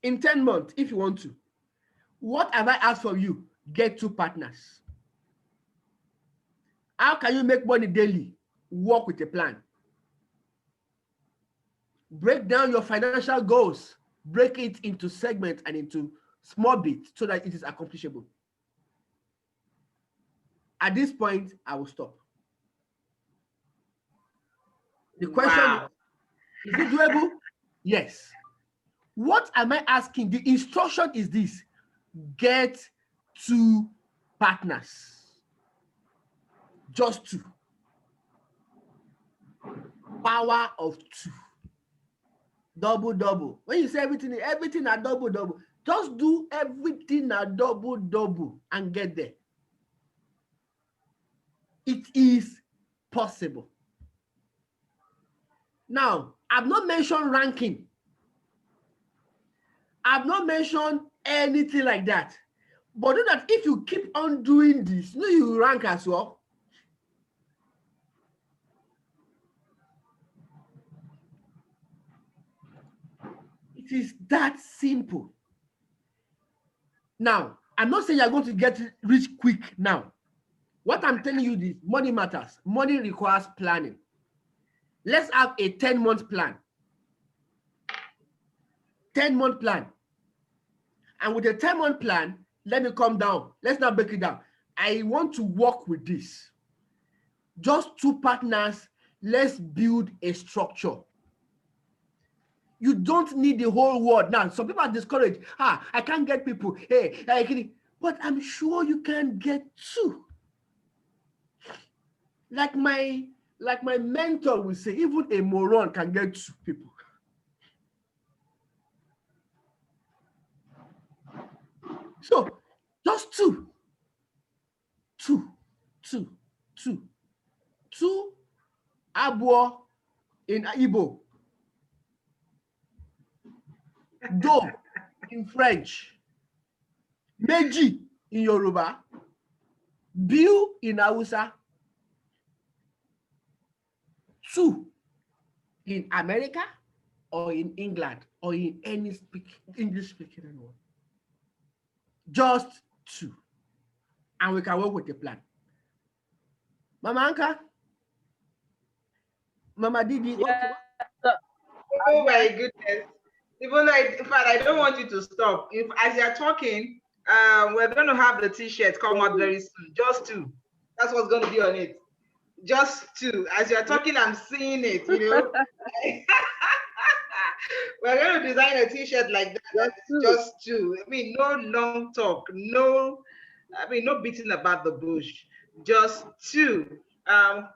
in 10 months if you want to. What have I asked from you? Get 2 partners. How can you make money daily? Work with a plan. Break down your financial goals. Break it into segments and into small bits so that it is accomplishable. At this point, I will stop. The question is it doable? Yes. What am I asking? The instruction is this: get 2 partners. Just 2. Power of 2. Double, double. When you say everything are double, double. Just do everything a double, double and get there. It is possible. Now, I've not mentioned ranking. I've not mentioned anything like that. But know that if you keep on doing this, you rank as well. It is that simple. Now, I'm not saying you're going to get rich quick now. What I'm telling you is money matters. Money requires planning. Let's have a 10-month plan. 10-month plan. And with a 10-month plan, let me come down. Let's now break it down. I want to work with this. Just 2 partners. Let's build a structure. You don't need the whole world. Now, some people are discouraged. I can't get people. Hey, but I'm sure you can get 2. Like my mentor will say, even a moron can get 2 people. So just 2. 2 abo in Igbo. Do in French. Meji in Yoruba. Biu in Hausa. 2 in America or in England or in any English speaking world. Just 2. And we can work with the plan. Mama Anka? Mama Didi? Yeah. Oh my goodness. Even in fact, I don't want you to stop. As you're talking, we're going to have the t-shirt come out very soon. Just 2. That's what's going to be on it. Just 2. As you're talking, I'm seeing it, We're going to design a t-shirt like that. Just 2. I mean, no long talk. No beating about the bush. Just 2. Stop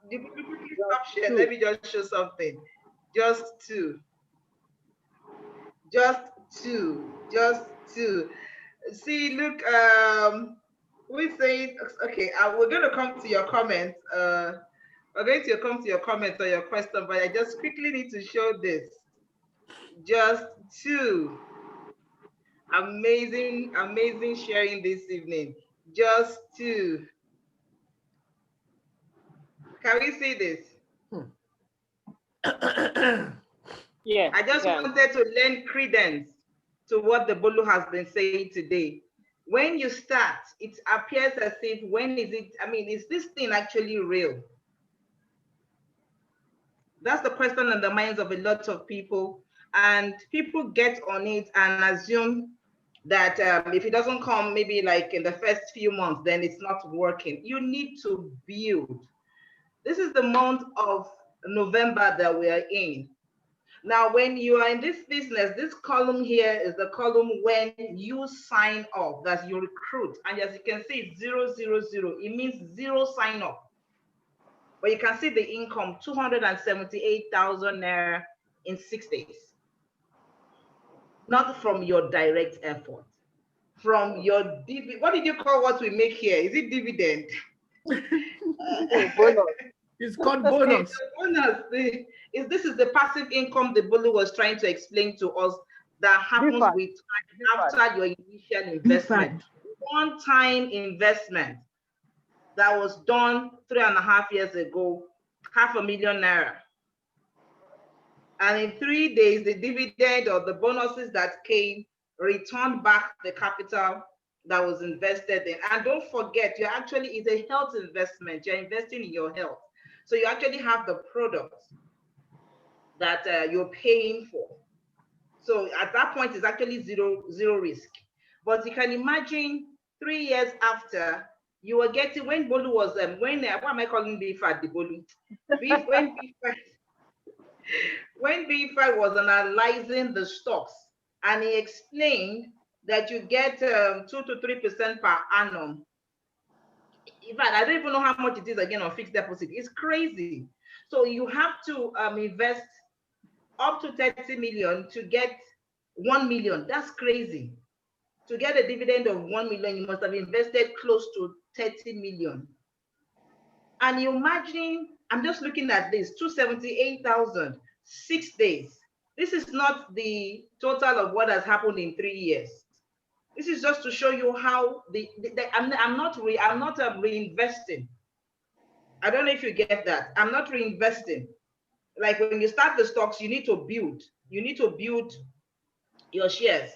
share. Let me just show something. Just 2. Just 2. Just 2. See, look, who is saying, okay, we're going to come to your comments. We're going to come to your comments or your question, but I just quickly need to show this. Just 2. Amazing, amazing sharing this evening. Just 2. Can we see this? Yeah. I just wanted to lend credence to what the Bolu has been saying today. when you start, it appears as if, when is it, I mean, is this thing actually real? That's the question in the minds of a lot of people. And people get on it and assume that if it doesn't come maybe like in the first few months, then it's not working. You need to build. This is the month of November that we are in. Now, when you are in this business, this column here is the column when you sign up, that you recruit. And as you can see, it's 000. It means zero sign up. But you can see the income, 278,000 naira in 6 days. Not from your direct effort, from your what did you call what we make here? Is it dividend? Bonus. It's called bonus. It's a bonus. This is the passive income the Bolu was trying to explain to us that happens Bifad. with time after your initial investment. One-time investment that was done 3.5 years ago, 500,000 naira. And in 3 days, the dividend or the bonuses that came returned back the capital that was invested in. And don't forget, you actually, it's a health investment. You're investing in your health. So you actually have the product that you're paying for. So at that point, it's actually zero risk. But you can imagine 3 years after, you were getting, when Bolu was, what am I calling BFAT, the Bolu? When BFAT was analyzing the stocks, and he explained that you get 2 to 3% per annum. In fact, I don't even know how much it is again on fixed deposit. It's crazy. So you have to invest up to 30 million to get 1 million. That's crazy. To get a dividend of 1 million, you must have invested close to 30 million. And you imagine, I'm just looking at this, 278,000, 6 days. This is not the total of what has happened in 3 years. This is just to show you how I'm not reinvesting. I don't know if you get that. I'm not reinvesting. Like when you start the stocks, you need to build. You need to build your shares,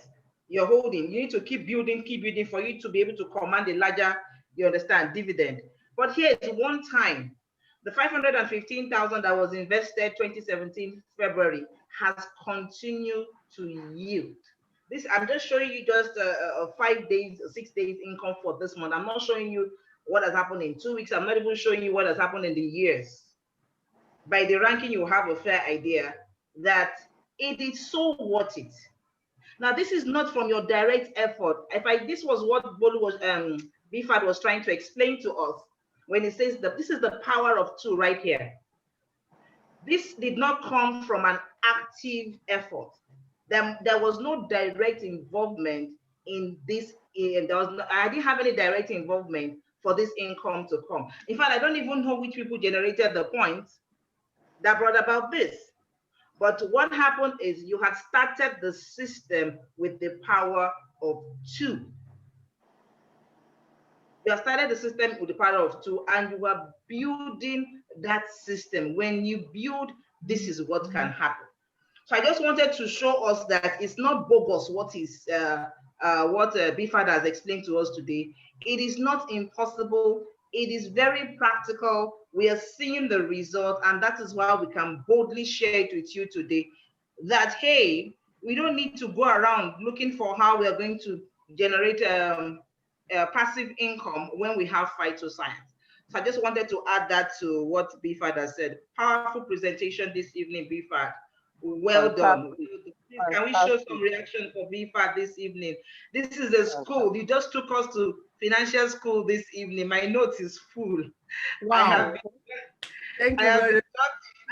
your holding. You need to keep building for you to be able to command a larger, you understand, dividend. But here is one time. The 515,000 that was invested 2017 February has continued to yield. This, I'm just showing you just a 5 days, 6 days income for this month. I'm not showing you what has happened in 2 weeks. I'm not even showing you what has happened in the years. By the ranking, you have a fair idea that it is so worth it. Now, this is not from your direct effort. This was what Bolu was, BFAD was trying to explain to us when he says that this is the power of two right here. This did not come from an active effort. There was no direct involvement in this. I didn't have any direct involvement for this income to come. In fact, I don't even know which people generated the points that brought about this. But what happened is you had started the system with the power of two. You have started the system with the power of two, and you are building that system. When you build, this is what can happen. So I just wanted to show us that it's not bogus what BFAD has explained to us today. It is not impossible. It is very practical. We are seeing the result, and that is why we can boldly share it with you today. That, hey, we don't need to go around looking for how we are going to generate passive income when we have Phytosceince. So I just wanted to add that to what BFAD has said. Powerful presentation this evening, BFAD. Well done. Can we show some reaction for BFAD this evening? This is a school. You just took us to financial school this evening. My notes is full. Wow. Thank you very much.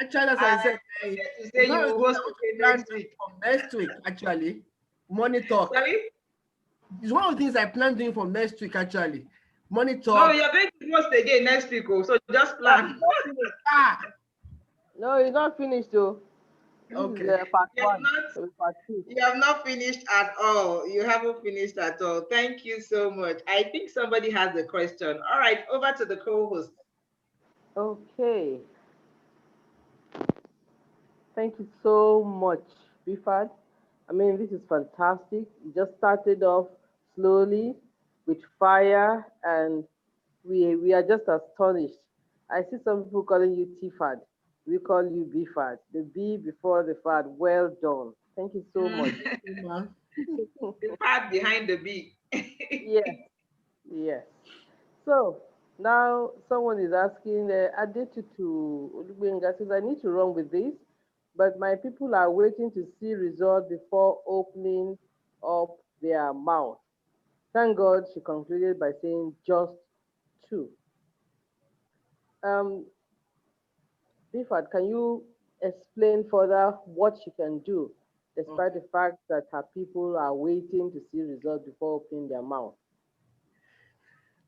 Actually, as I said, next week, actually, money talk. Sorry? It's one of the things I plan doing for next week, actually. Money talk. No, you're going to post again next week, so just plan. No, it's not finished though. Okay. You have not finished at all. You haven't finished at all. Thank you so much. I think somebody has a question. All right, over to the co-host. Okay. Thank you so much, BFAD. I mean, this is fantastic. You just started off slowly, with fire, and we are just astonished. I see some people calling you TFAD. We call you BFAD. The B before the FAD. Well done. Thank you so much. Man. The part behind the bee. Yes, yes. So now someone is asking, Adetutu Olugbenga says, I need to run with this, but my people are waiting to see results before opening up their mouth. Thank God she concluded by saying just two. Um, Bifat, can you explain further what she can do despite Okay. the fact that her people are waiting to see results before opening their mouth?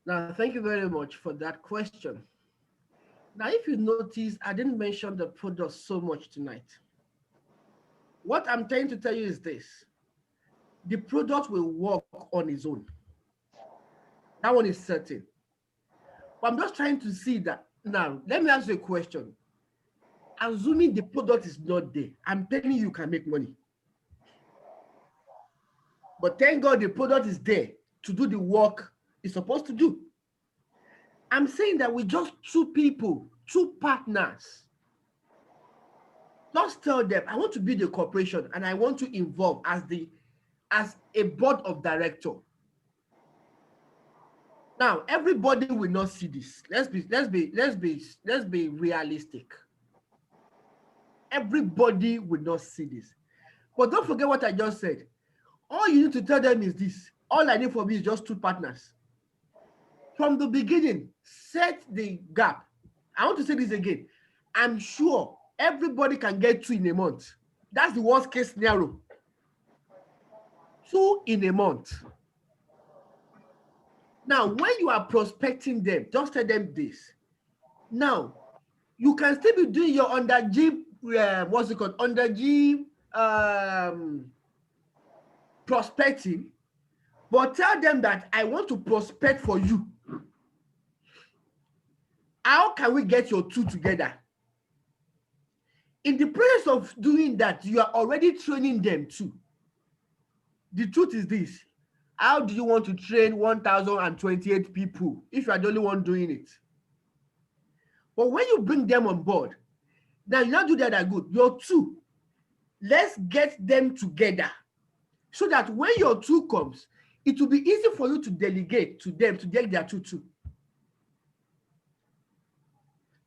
Now, thank you very much for that question. Now, if you notice, I didn't mention the product so much tonight. What I'm trying to tell you is this: the product will work on its own. That one is certain. But I'm just trying to see that. Now, let me ask you a question. Assuming the product is not there, I'm telling you, you can make money. But thank God the product is there to do the work it's supposed to do. I'm saying that with just two people, two partners, just tell them, I want to build a corporation and I want to involve as a board of director. Now, everybody will not see this. Let's be realistic. Everybody will not see this. But don't forget what I just said. All you need to tell them is this. All I need for me is just two partners. From the beginning, set the gap. I want to say this again. I'm sure everybody can get two in a month. That's the worst case scenario. Two in a month. Now, when you are prospecting them, just tell them this. Now, you can still be doing your under G, what's it called? Under G prospecting, but tell them that I want to prospect for you. How can we get your two together? In the process of doing that, you are already training them too. The truth is this: how do you want to train 1,028 people if you are the only one doing it? But when you bring them on board, now you not do that good. Your two, let's get them together so that when your two comes, it will be easy for you to delegate to them to get their two too.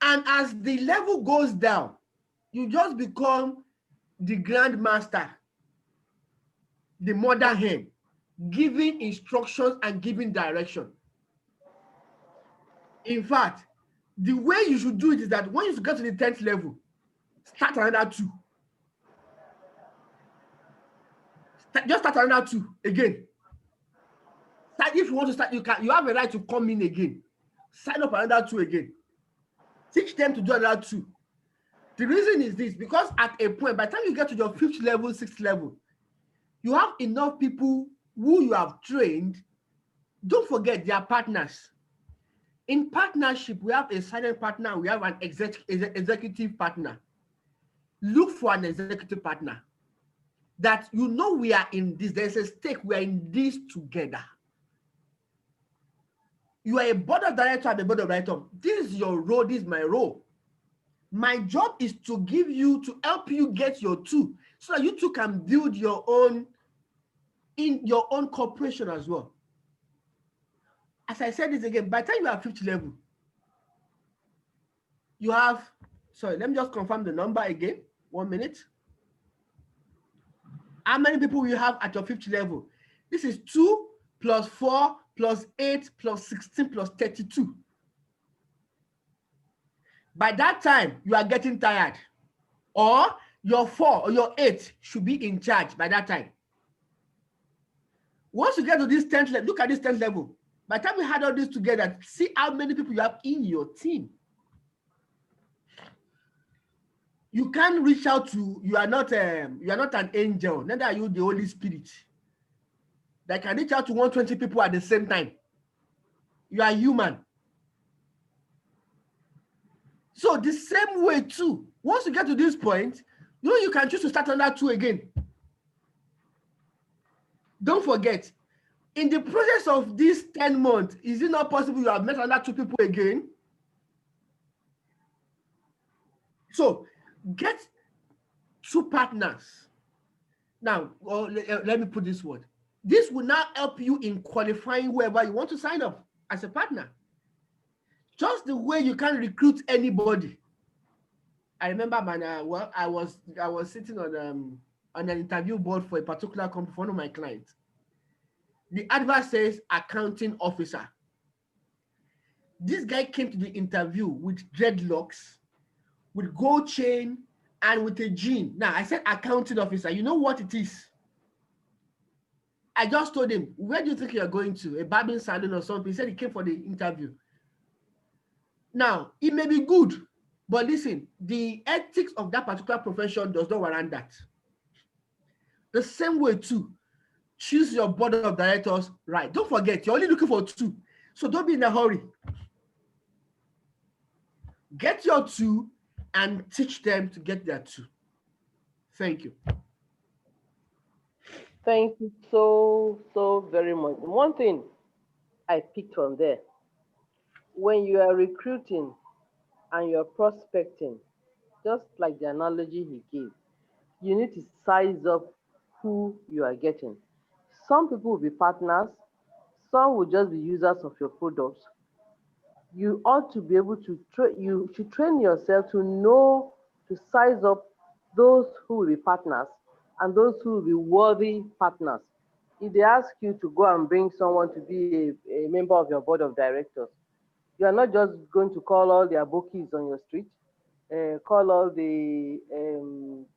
And as the level goes down, you just become the grandmaster, the mother hen, giving instructions and giving direction. In fact, the way you should do it is that when you get to the 10th level, start another two. Just start another two again. If you want to start, you have a right to come in again. Sign up another two again. Teach them to do another two. The reason is this: because at a point, by the time you get to your 5th level, 6th level, you have enough people who you have trained. Don't forget, they are partners. In partnership, we have a silent partner, we have an executive partner. Look for an executive partner that you know we are in this, there's a stake, we are in this together. You are a board of director, I'm a board of director. This is your role, this is my role. My job is to help you get your two, so that you two can build your own corporation as well. As I said this again, by the time you are 5th level, you have, sorry, let me just confirm the number again. 1 minute. How many people will you have at your 5th level? This is 2 plus 4 plus 8 plus 16 plus 32. By that time, you are getting tired. Or your 4 or your 8 should be in charge by that time. Once you get to this 10th level, look at this 10th level. By the time we had all this together, see how many people you have in your team. You can't reach out to, you are not an angel, neither are you the Holy Spirit that can reach out to 120 people at the same time. You are human. So the same way too, once you get to this point, you can choose to start another two again. Don't forget, In the process of these 10 months, is it not possible you have met another 2 people again? So get 2 partners. Now, let me put this word. This will now help you in qualifying whoever you want to sign up as a partner. Just the way you can recruit anybody. I remember, I was sitting on an interview board for a particular company for one of my clients. The advert says accounting officer. This guy came to the interview with dreadlocks, with gold chain, and with a jean. Now, I said accounting officer. You know what it is? I just told him, where do you think you're going to? A barbering salon or something? He said he came for the interview. Now, it may be good, but listen, the ethics of that particular profession does not warrant that. The same way too, choose your board of directors right. Don't forget, you're only looking for 2. So don't be in a hurry. Get your 2 and teach them to get their 2. Thank you. Thank you so very much. One thing I picked from there, when you are recruiting and you're prospecting, just like the analogy he gave, you need to size up who you are getting. Some people will be partners, some will just be users of your products. You ought to be able to you should train yourself to know to size up those who will be partners and those who will be worthy partners. If they ask you to go and bring someone to be a member of your board of directors, you are not just going to call all the abokies on your street, call all the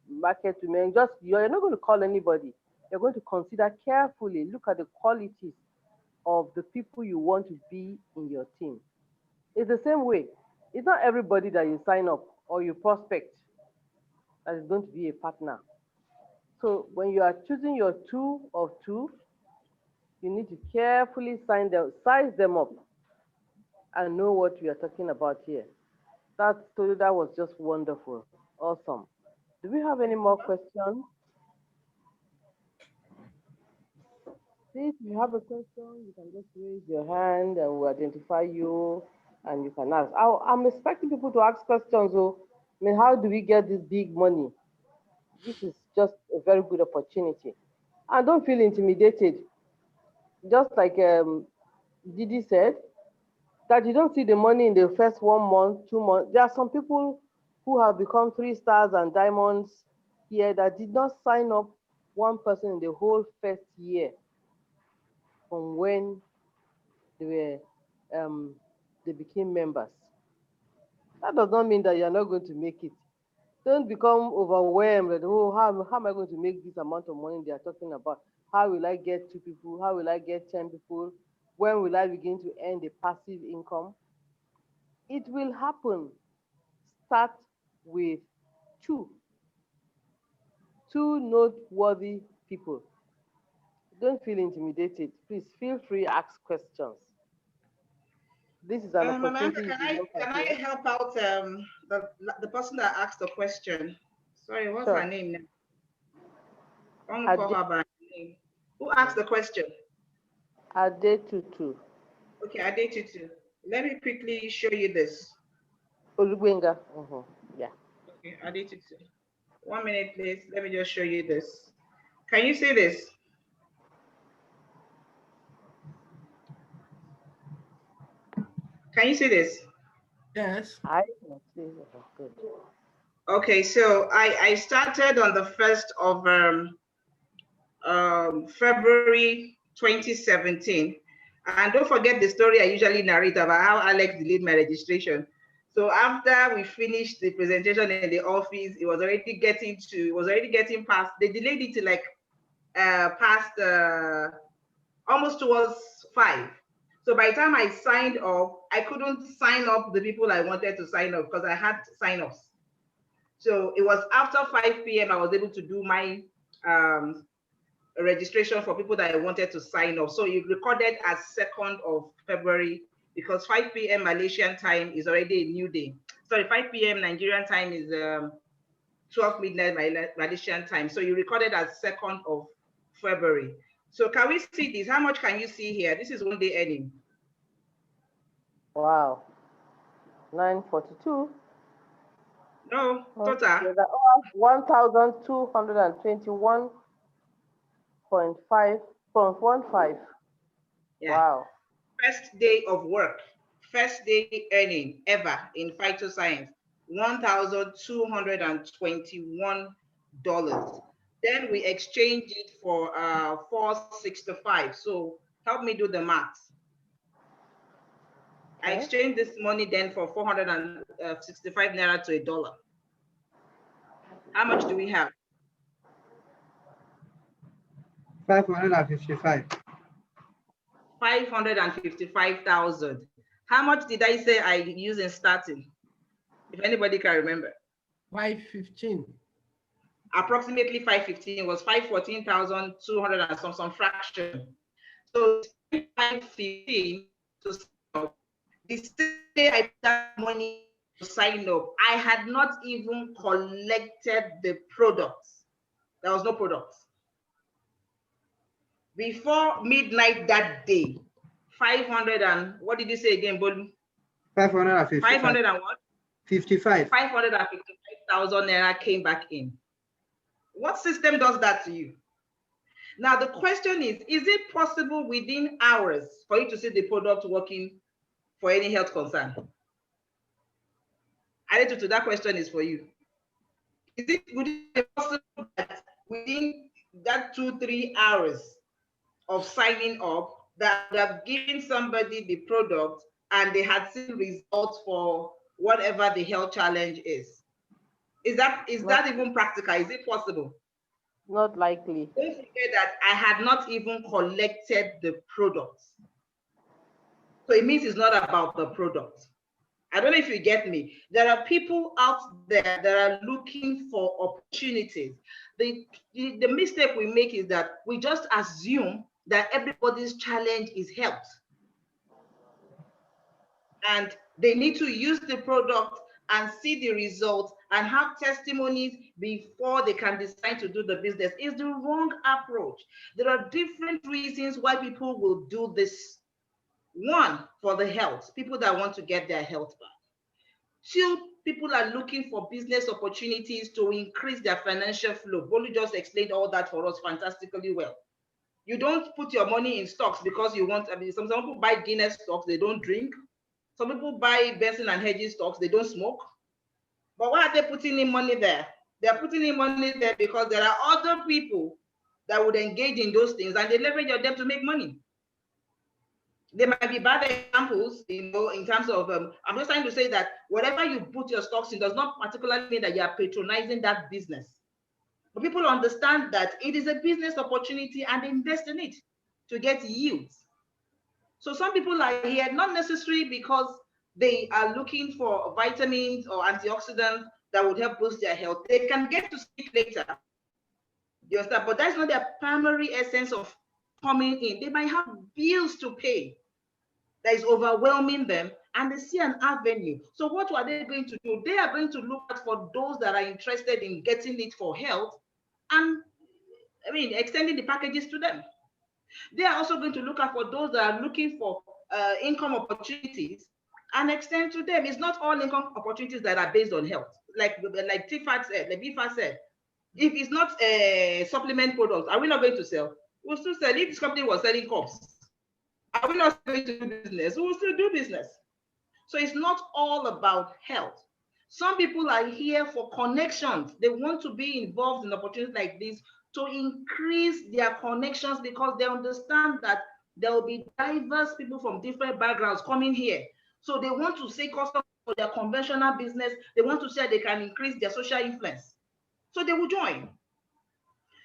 market women. Just you're not going to call anybody. You're going to consider carefully, look at the qualities of the people you want to be in your team. It's the same way. It's not everybody that you sign up or you prospect that is going to be a partner. So when you are choosing your 2 of 2, you need to carefully size them up and know what we are talking about here. That was just wonderful. Awesome. Do we have any more questions? Please, if you have a question, you can just raise your hand and we'll identify you and you can ask. I'm expecting people to ask questions. So, I mean, how do we get this big money? This is just a very good opportunity. And don't feel intimidated. Just like Didi said, that you don't see the money in the first 1 month, 2 months. There are some people who have become 3 stars and diamonds here that did not sign up one person in the whole first year from when they were they became members. That does not mean that you're not going to make it. Don't become overwhelmed that, oh, how am I going to make this amount of money they are talking about? How will I get 2 people? How will I get 10 people? When will I begin to earn the passive income? It will happen. Start with 2 noteworthy people. Don't feel intimidated. Please feel free to ask questions. This is an Amanda, opportunity you did not can I appear. help out the person that asked the question? Sorry, what's her Sure. name now? I want to call her by her name. Who asked the question? Ade Tutu. Okay, I did you too. Let me quickly show you this. Olugbenga. Yeah. Okay, I did you too. 1 minute, please. Let me just show you this. Can you see this? Can you see this? Yes. I can see. Good. Okay, so I started on the 1st of February 2017. And don't forget the story I usually narrate about how Alex delayed my registration. So after we finished the presentation in the office, it was already getting past, they delayed it to like past almost towards 5. So by the time I signed up, I couldn't sign up the people I wanted to sign up because I had sign-ups. So it was after 5 p.m. I was able to do my registration for people that I wanted to sign up. So it recorded as 2nd of February because 5 p.m. Malaysian time is already a new day. Sorry, 5 p.m. Nigerian time is 12 midnight Malaysian time. So you recorded as 2nd of February. So can we see this? How much can you see here? This is 1 day earning. Wow. 942. No, total. 1,221.5.15. Yeah. Wow. First day of work, first day earning ever in Phytosceince, $1,221. Then we exchange it for 465. So help me do the math. I Okay. exchanged this money then for 465 naira to $1. How much do we have? 555. 555,000. How much did I say I used in starting? If anybody can remember. 515. Approximately 515 was 514,200 and some fraction. So 515 to sign up. The same day I put that money to sign up, I had not even collected the products. There was no products. Before midnight that day, 500 and what did you say again, Bolu? 555. 500 and what? 55. 555,000 naira came back in. What system does that to you? Now, the question is it possible within hours for you to see the product working for any health concern? Added to that question is for you. Would it be possible that within that 2-3 hours of signing up, that would have given somebody the product and they had seen results for whatever the health challenge is? Is that even practical? Is it possible? Not likely. Don't forget that I had not even collected the products. So it means it's not about the product. I don't know if you get me. There are people out there that are looking for opportunities. The mistake we make is that we just assume that everybody's challenge is health. And they need to use the product and see the results and have testimonies before they can decide to do the business. It's the wrong approach. There are different reasons why people will do this. One, for the health, people that want to get their health back. Two, people are looking for business opportunities to increase their financial flow. Bolu just explained all that for us fantastically well. You don't put your money in stocks because you want, some people buy Guinness stocks, they don't drink. Some people buy Benson and Hedges stocks, they don't smoke. But why are they putting in money there? They're putting in money there because there are other people that would engage in those things and they leverage on them to make money. There might be bad examples, in terms of, I'm just trying to say that whatever you put your stocks in does not particularly mean that you are patronizing that business. But people understand that it is a business opportunity and invest in it to get yields. So some people are here not necessarily because they are looking for vitamins or antioxidants that would help boost their health. They can get to speak later. You understand? But that's not their primary essence of coming in. They might have bills to pay that is overwhelming them, and they see an avenue. So what are they going to do? They are going to look at for those that are interested in getting it for health and extending the packages to them. They are also going to look at for those that are looking for income opportunities and extend to them. It's not all income opportunities that are based on health. Like Tifat said, like Bifa said, if it's not a supplement product, are we not going to sell? We'll still sell. If this company was selling cups, are we not going to do business? We will still do business. So it's not all about health. Some people are here for connections. They want to be involved in opportunities like this to increase their connections because they understand that there will be diverse people from different backgrounds coming here. So they want to say customers for their conventional business. They want to say they can increase their social influence. So they will join.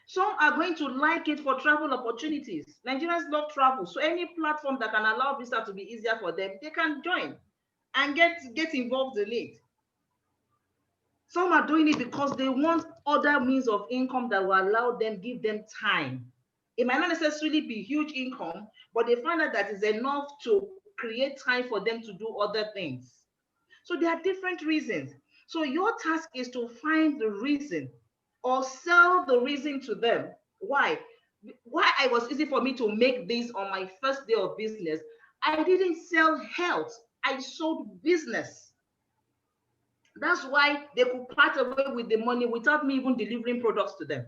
Some are going to like it for travel opportunities. Nigerians love travel. So any platform that can allow visa to be easier for them, they can join and get involved in it. Some are doing it because they want other means of income that will allow them, give them time. It might not necessarily be huge income, but they find out that is enough to create time for them to do other things. So there are different reasons. So your task is to find the reason or sell the reason to them. Why? why it was easy for me to make this on my first day of business, I didn't sell health, I sold business. That's why they could part away with the money without me even delivering products to them.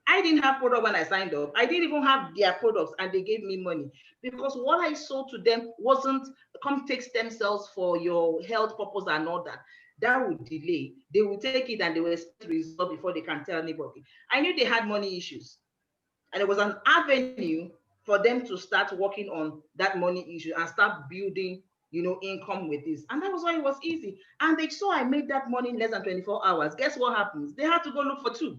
I didn't have product when I signed up. I didn't even have their products, and they gave me money because what I sold to them wasn't come take stem cells for your health purpose and all that. That would delay. They will take it and they will expect result before they can tell anybody. I knew they had money issues, and it was an avenue for them to start working on that money issue and start building, income with this. And that was why it was easy. And they saw I made that money in less than 24 hours. Guess what happens? They had to go look for two.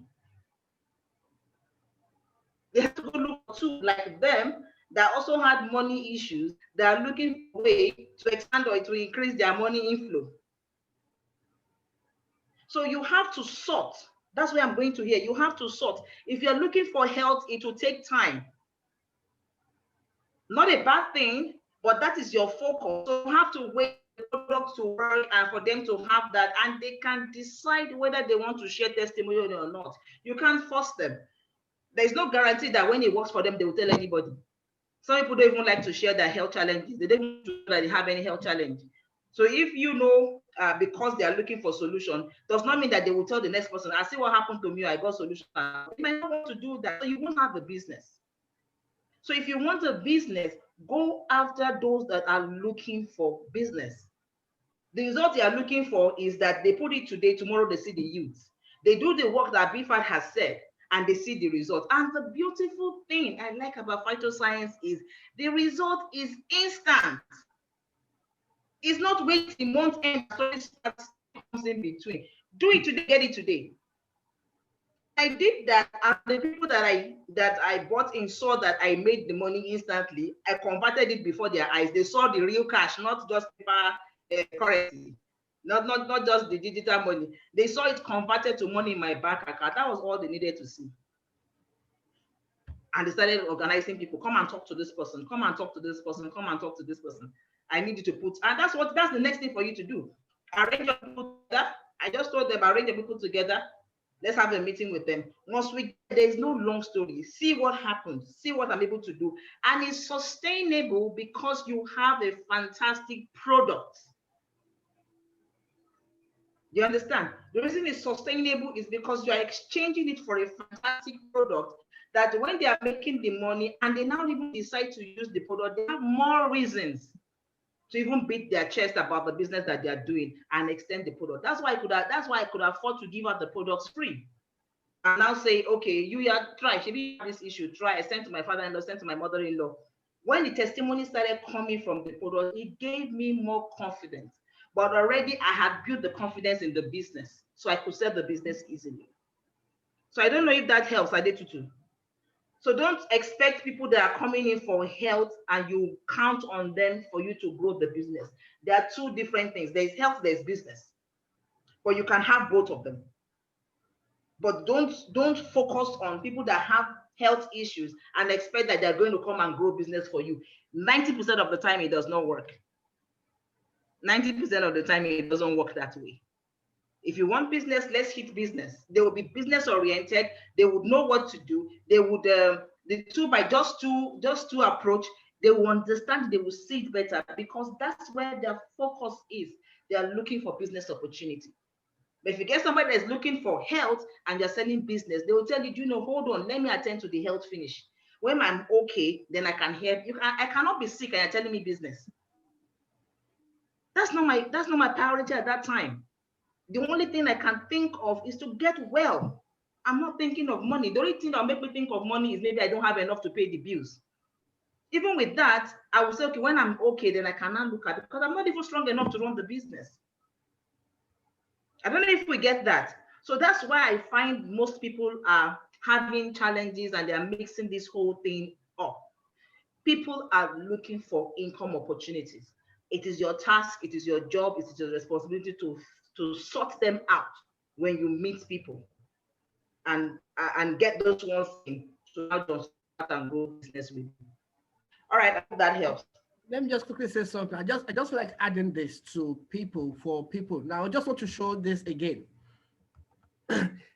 They have to go look for two like them that also had money issues. They are looking for a way to expand or to increase their money inflow. So you have to sort. That's where I'm going to here. You have to sort. If you're looking for health, it will take time. Not a bad thing, but that is your focus. So you have to wait for the product to work and for them to have that, and they can decide whether they want to share testimonial or not. You can't force them. There's no guarantee that when it works for them, they will tell anybody. Some people don't even like to share their health challenges. They don't even know that they have any health challenge. So if you know, because they are looking for solution, does not mean that they will tell the next person, I see what happened to me, I got solution. You might not want to do that, so you won't have a business. So if you want a business, go after those that are looking for business. The result they are looking for is that they put it today, tomorrow they see the youth. They do the work that BFAT has said, and they see the result. And the beautiful thing I like about Phytosceince is the result is instant. It's not waiting month end, comes in between. Do it today, get it today. I did that, and the people that I bought in saw that I made the money instantly. I converted it before their eyes. They saw the real cash, not just paper currency, not just the digital money. They saw it converted to money in my bank account. That was all they needed to see. And they started organizing people. Come and talk to this person. Come and talk to this person. Come and talk to this person. I need you to put, and that's the next thing for you to do. Arrange your people together. I just told them, arrange your people together. Let's have a meeting with them. There's no long story. See what happens. See what I'm able to do. And it's sustainable because you have a fantastic product. You understand? The reason it's sustainable is because you are exchanging it for a fantastic product that when they are making the money and they now even decide to use the product, they have more reasons to even beat their chest about the business that they are doing and extend the product. That's why I could afford to give out the products free. And now say, okay, you try. Should you have this issue? Try. I sent to my father-in-law, sent to my mother-in-law. When the testimony started coming from the product, it gave me more confidence. But already I had built the confidence in the business, so I could sell the business easily. So I don't know if that helps, Adetutu. So don't expect people that are coming in for health and you count on them for you to grow the business. There are two different things. There's health, there's business. But you can have both of them. But don't focus on people that have health issues and expect that they're going to come and grow business for you. 90% of the time, it does not work. 90% of the time, it doesn't work that way. If you want business, let's hit business. They will be business oriented. They would know what to do. They would by just two approach. They will understand. They will see it better because that's where their focus is. They are looking for business opportunity. But if you get somebody that's looking for health and you're selling business, they will tell you, hold on, let me attend to the health finish. When I'm okay, then I can help you. I cannot be sick and you're telling me business. That's not my priority at that time. The only thing I can think of is to get well. I'm not thinking of money. The only thing that'll make me think of money is maybe I don't have enough to pay the bills. Even with that, I will say, okay, when I'm okay, then I cannot look at it because I'm not even strong enough to run the business. I don't know if we get that. So that's why I find most people are having challenges and they are mixing this whole thing up. People are looking for income opportunities. It is your task, it is your job, it is your responsibility to sort them out when you meet people and get those ones in so now don't start and grow business with you. All right, I hope that helps. Let me just quickly say something. I just feel like adding this to for people. Now, I just want to show this again.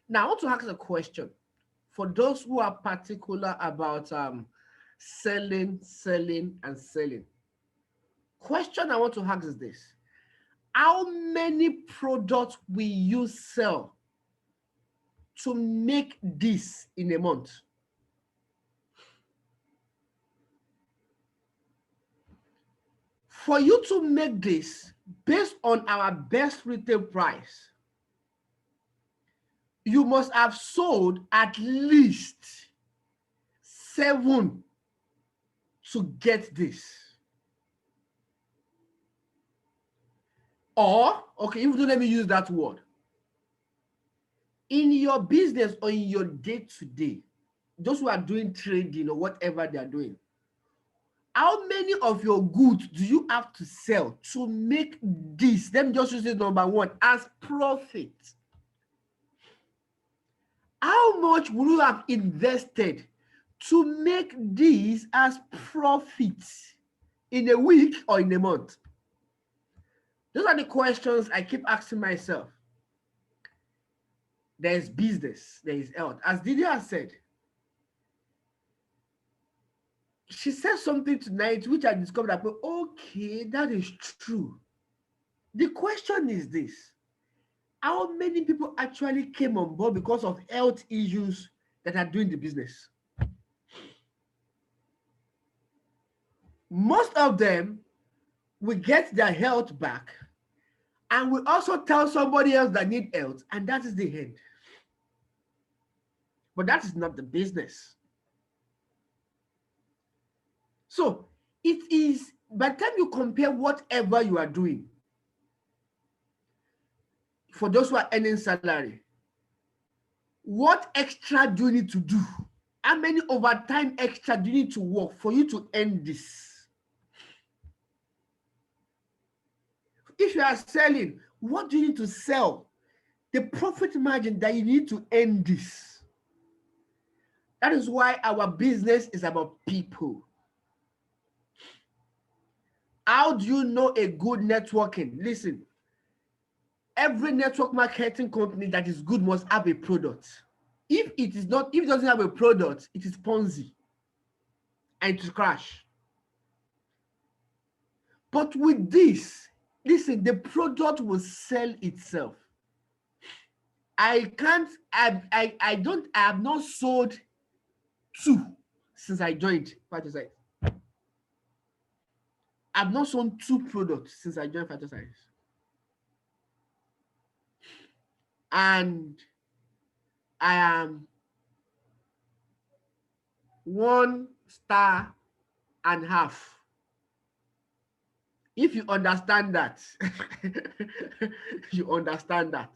Now, I want to ask a question. for those who are particular about selling, and selling. Question I want to ask is this: how many products will you sell to make this in a month? For you to make this based on our best retail price, you must have sold at least 7 to get this. Or, okay, even though let me use that word. In your business or in your day-to-day, those who are doing trading or whatever they are doing, how many of your goods do you have to sell to make this, let me just use it number 1, as profit? How much would you have invested to make this as profit in a week or in a month? Those are the questions I keep asking myself. There's business, there is health. As Didia said, she said something tonight which I discovered that, okay, that is true. The question is this: how many people actually came on board because of health issues that are doing the business? Most of them will get their health back and will also tell somebody else that need health, and that is the end. But that is not the business. So it is, by the time you compare whatever you are doing, for those who are earning salary, what extra do you need to do? How many overtime extra do you need to work for you to earn this? If you are selling, what do you need to sell? The profit margin that you need to earn this. That is why our business is about people. How do you know a good networking? Listen, every network marketing company that is good must have a product. If it doesn't have a product, it is Ponzi and it will crash. But with this, listen, the product will sell itself. I have not sold 2 since I joined Phytosceince. I've not sold 2 products since I joined Phytosceince. And I am 1.5 stars. If you understand that, you understand that.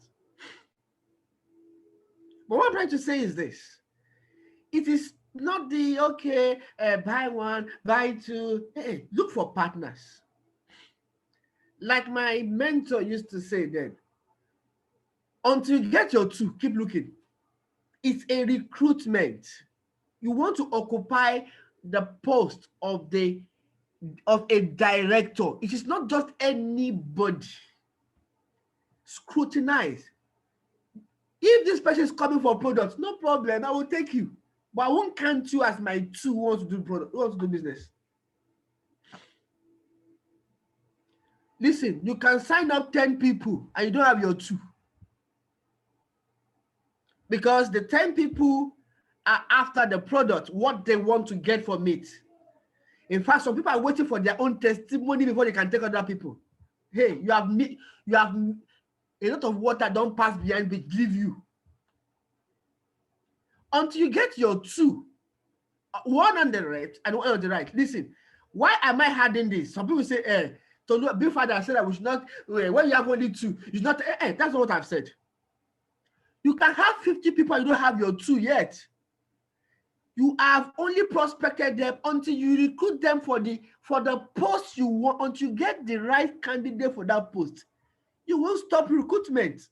But what I'm trying to say is this: it is not the buy 1, buy 2. Hey, look for partners. Like my mentor used to say then, until you get your 2, keep looking. It's a recruitment. You want to occupy the post of a director. It is not just anybody. Scrutinize. If this person is coming for products, no problem, I will take you. But I won't count you as my 2 who wants to do product, who wants to do business. Listen, you can sign up 10 people and you don't have your 2. Because the 10 people are after the product, what they want to get from it. In fact, some people are waiting for their own testimony before they can take other people. Hey, you have a lot of water don't pass behind which leave you. Until you get your 2, 1 on the left and 1 on the right. Listen, why am I adding this? Some people say, to be father said that we should not, when you have only 2, you should not, that's not what I've said. You can have 50 people and you don't have your 2 yet. You have only prospected them until you recruit them for the post you want, until you get the right candidate for that post. You will stop recruitment.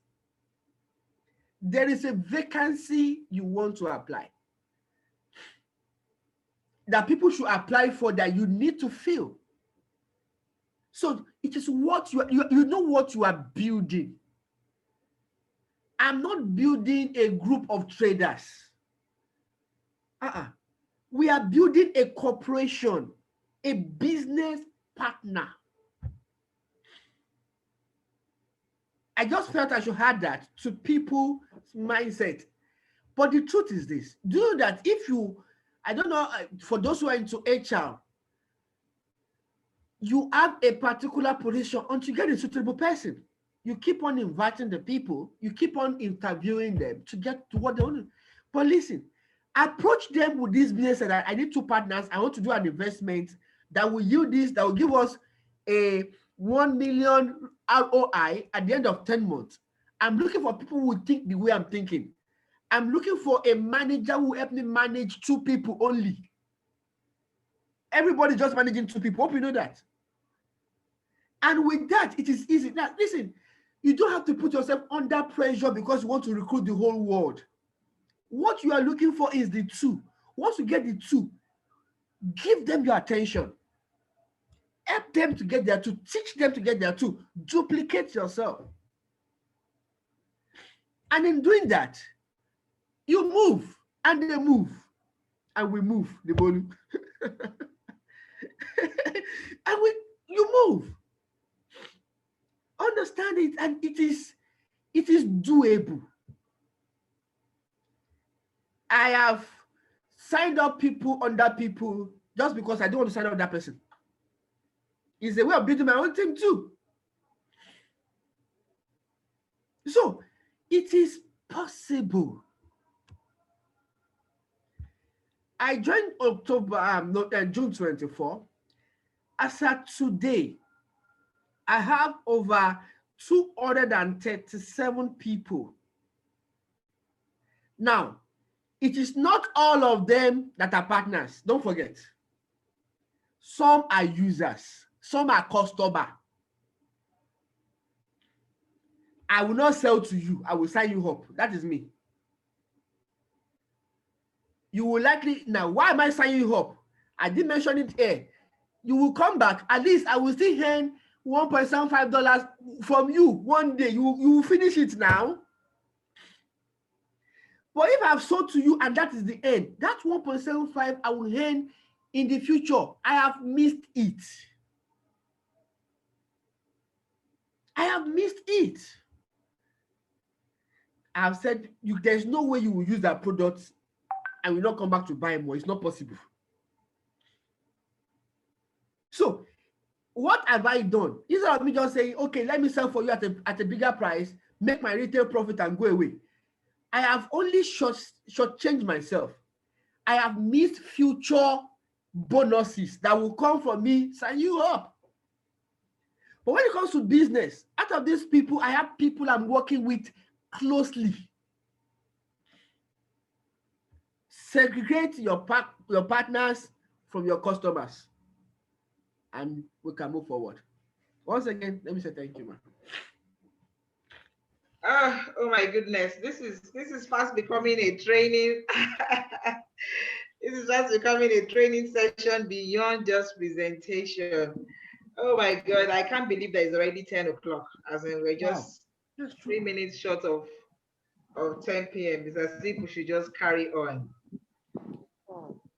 There is a vacancy you want to apply, that people should apply for, that you need to fill. So it is what you know what you are building. I'm not building a group of traders. We are building a corporation, a business partner. I just felt I should add that to people's mindset. But the truth is this: do you know that if you, I don't know, for those who are into HR, you have a particular position until you get a suitable person. You keep on inviting the people, you keep on interviewing them to get to what they want. But listen, approach them with this business that I need 2 partners. I want to do an investment that will yield this, that will give us a 1 million ROI at the end of 10 months. I'm looking for people who think the way I'm thinking. I'm looking for a manager who will help me manage 2 people only. Everybody just managing 2 people. Hope you know that. And with that, it is easy. Now, listen, you don't have to put yourself under pressure because you want to recruit the whole world. What you are looking for is the 2. Once you get the 2, give them your attention. Help them to get there 2. Teach them to get there 2. Duplicate yourself. And in doing that, you move, and they move, and we move the ball. And you move. Understand it, and it is doable. I have signed up people under people just because I don't want to sign up that person. It's a way of building my own team too. So it is possible. I joined June 24. As at today, I have over 237 people. Now, it is not all of them that are partners. Don't forget. Some are users. Some are customers. I will not sell to you. I will sign you up. That is me. You will likely, now, why am I signing you up? I did mention it here. You will come back. At least I will still earn $1.75 from you one day. You will finish it now. But if I've sold to you and that is the end, that 1.75 I will earn in the future. I have missed it. I have missed it. I have said there's no way you will use that product and will not come back to buy more. It's not possible. So what have I done? Instead of me just saying, okay, let me sell for you at a bigger price, make my retail profit and go away, I have only shortchanged myself. I have missed future bonuses that will come from me sign you up. But when it comes to business, out of these people, I have people I'm working with closely. Segregate your partners from your customers, and we can move forward. Once again, let me say thank you, man. Oh my goodness, this is fast becoming a training. This is just becoming a training session beyond just presentation. Oh my God, I can't believe that it's already 10 o'clock. As in, we're just 3 minutes short of 10 p.m. It's as if we should just carry on.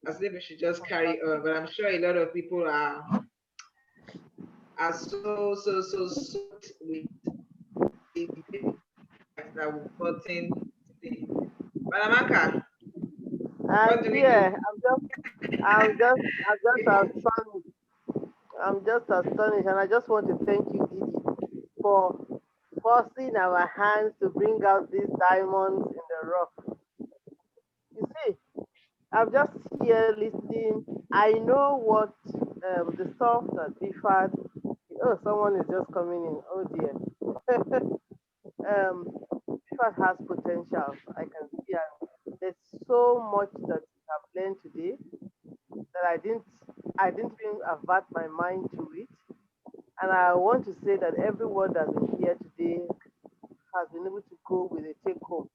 As if we should just carry on. But I'm sure a lot of people are so soaked with the that we've gotten today. Madam what do we do? I'm just astonished, and I just want to thank you, Didi, for forcing our hands to bring out these diamonds in the rough. You see, I'm just here listening. I know what the stuff that Bifad. Oh, someone is just coming in. Oh dear. Bifad has potential. I can see, and there's so much that I've learned today that I didn't even avert my mind to it. And I want to say that every word that's been here today has been able to go with a take home.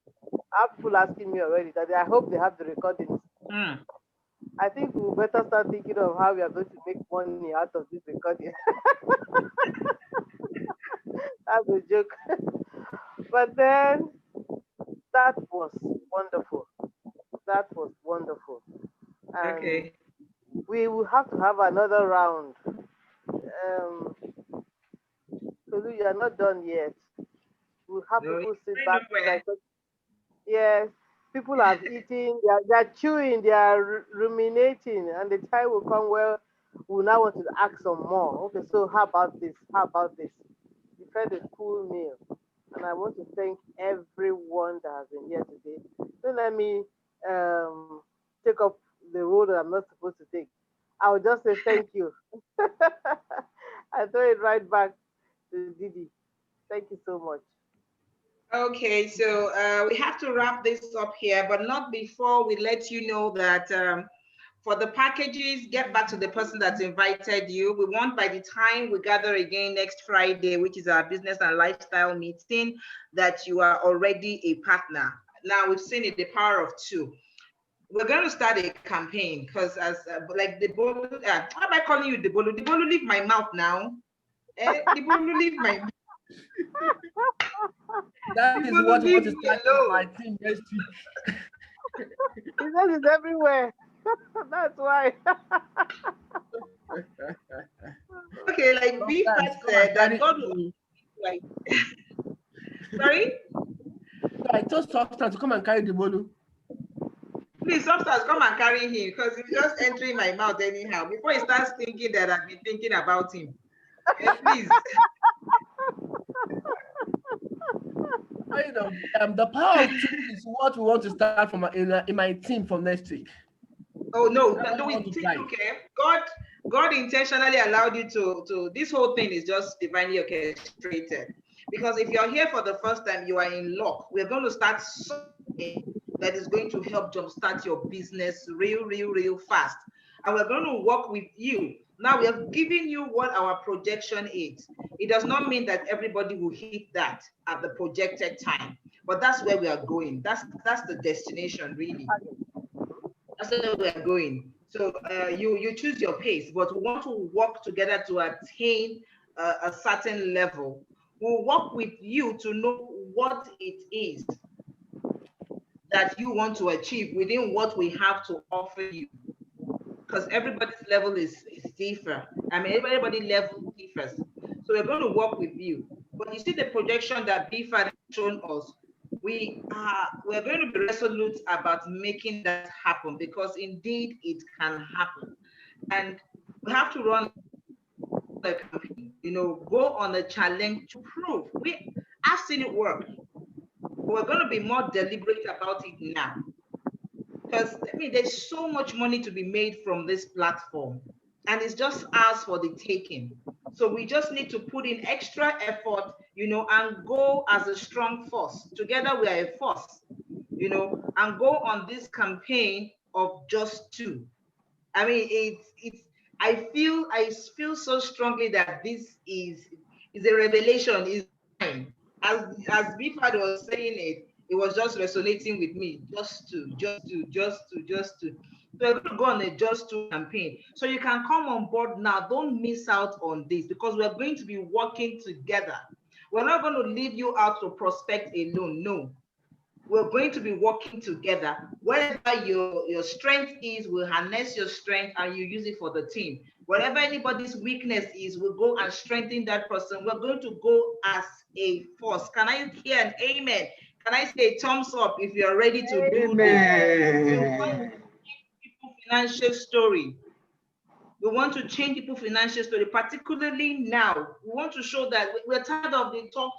I have people asking me already that I hope they have the recordings. I think we better start thinking of how we are going to make money out of this recording. That's a joke. But then that was wonderful. That was wonderful. And Okay. we will have to have another round. Tolu, you are not done yet. We'll have No, people it's sit going back to nowhere. dissect. Yes, people have eaten, they are chewing, they are ruminating, and the time will come where we now want to ask some more. Okay, so how about this? How about this? You've had a cool meal, and I want to thank everyone that has been here today. Don't let me um, take up the role that I'm not supposed to take. I'll just say thank you. I throw it right back to Didi. Thank you so much. Okay, so we have to wrap this up here, but not before we let you know that for the packages, get back to the person that's invited you. We want by the time we gather again next Friday, which is our business and lifestyle meeting, that you are already a partner. Now we've seen it, the power of two. We're going to start a campaign because as like the bolo, why am I calling you the bolo? The bolo leave my mouth now. The bolo leave my That the is bolo what we want leave to me start with my alone. team next week. He says it's everywhere. That's why. Okay, like Substance, BFAT come and said that carry God will the. like sorry, So I told Substance to come and carry the bolu. please substance come and carry him because he's just entering my mouth anyhow. Before he starts thinking that I've been thinking about him. Please. The power of two is what we want to start from in my team from next week. Oh no, That's what no, we want to drive. okay. God intentionally allowed you to this whole thing is just divinely orchestrated. Because if you're here for the first time, you are in luck. We're going to start something that is going to help jumpstart your business real fast. And we're going to work with you. Now we have given you what our projection is. It does not mean that everybody will hit that at the projected time, but that's where we are going. That's the destination, really. That's where we are going. So you choose your pace, but we want to work together to attain a certain level. We'll work with you to know what it is that you want to achieve within what we have to offer you. Because everybody's level is different. I mean, everybody level differs. So we're going to work with you. But you see the projection that BFAD has shown us. We're going to be resolute about making that happen because indeed it can happen. And we have to run a campaign, go on a challenge to prove. I've seen it work, but we're going to be more deliberate about it now. Because I mean, there's so much money to be made from this platform, and it's just ours for the taking. So we just need to put in extra effort, and go as a strong force. Together we are a force, and go on this campaign of just two. I mean, it's. I feel so strongly that this is a revelation. Is mine. As Bifad was saying it, it was just resonating with me. Just to. So we're going to go on a just to campaign. So you can come on board now. Don't miss out on this because we're going to be working together. We're not going to leave you out to prospect alone. No, we're going to be working together. Wherever your strength is, we'll harness your strength and you use it for the team. Whatever anybody's weakness is, we'll go and strengthen that person. We're going to go as a force. Can I hear an amen? Can I say a thumbs up if you're ready to do this? We want to Amen. change people's financial story. We want to change people's financial story, particularly now. We want to show that we're tired of the talk.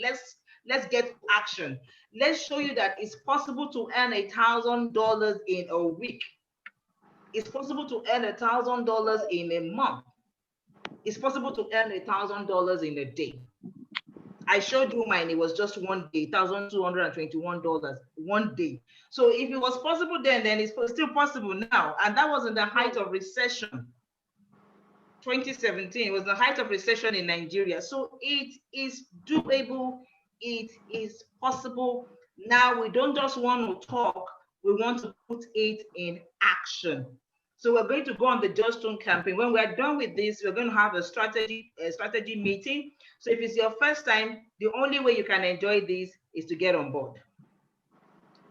Let's get to action. Let's show you that it's possible to earn $1,000 in a week. It's possible to earn $1,000 in a month. It's possible to earn $1,000 in a day. I showed you mine. It was just one day, $1,221 one day. So if it was possible then it's still possible now. And that was in the height of recession. 2017 was the height of recession in Nigeria. So it is doable. It is possible. Now we don't just want to talk, we want to put it in action. So we're going to go on the Just Stone campaign. When we're done with this, we're going to have a strategy meeting. So if it's your first time, the only way you can enjoy this is to get on board.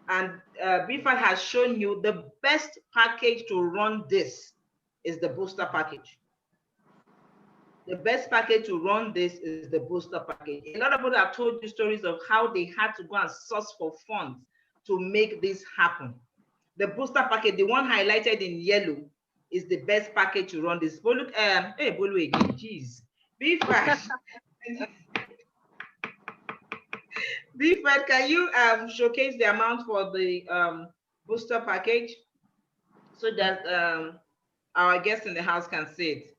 And BFAT has shown you the best package to run this is the booster package. The best package to run this is the booster package. A lot of people have told you stories of how they had to go and source for funds to make this happen. The booster package, the one highlighted in yellow, is the best package to run this. But look, hey, Bolu again, jeez. BFAT. BFAT, can you showcase the amount for the booster package so that our guests in the house can see it?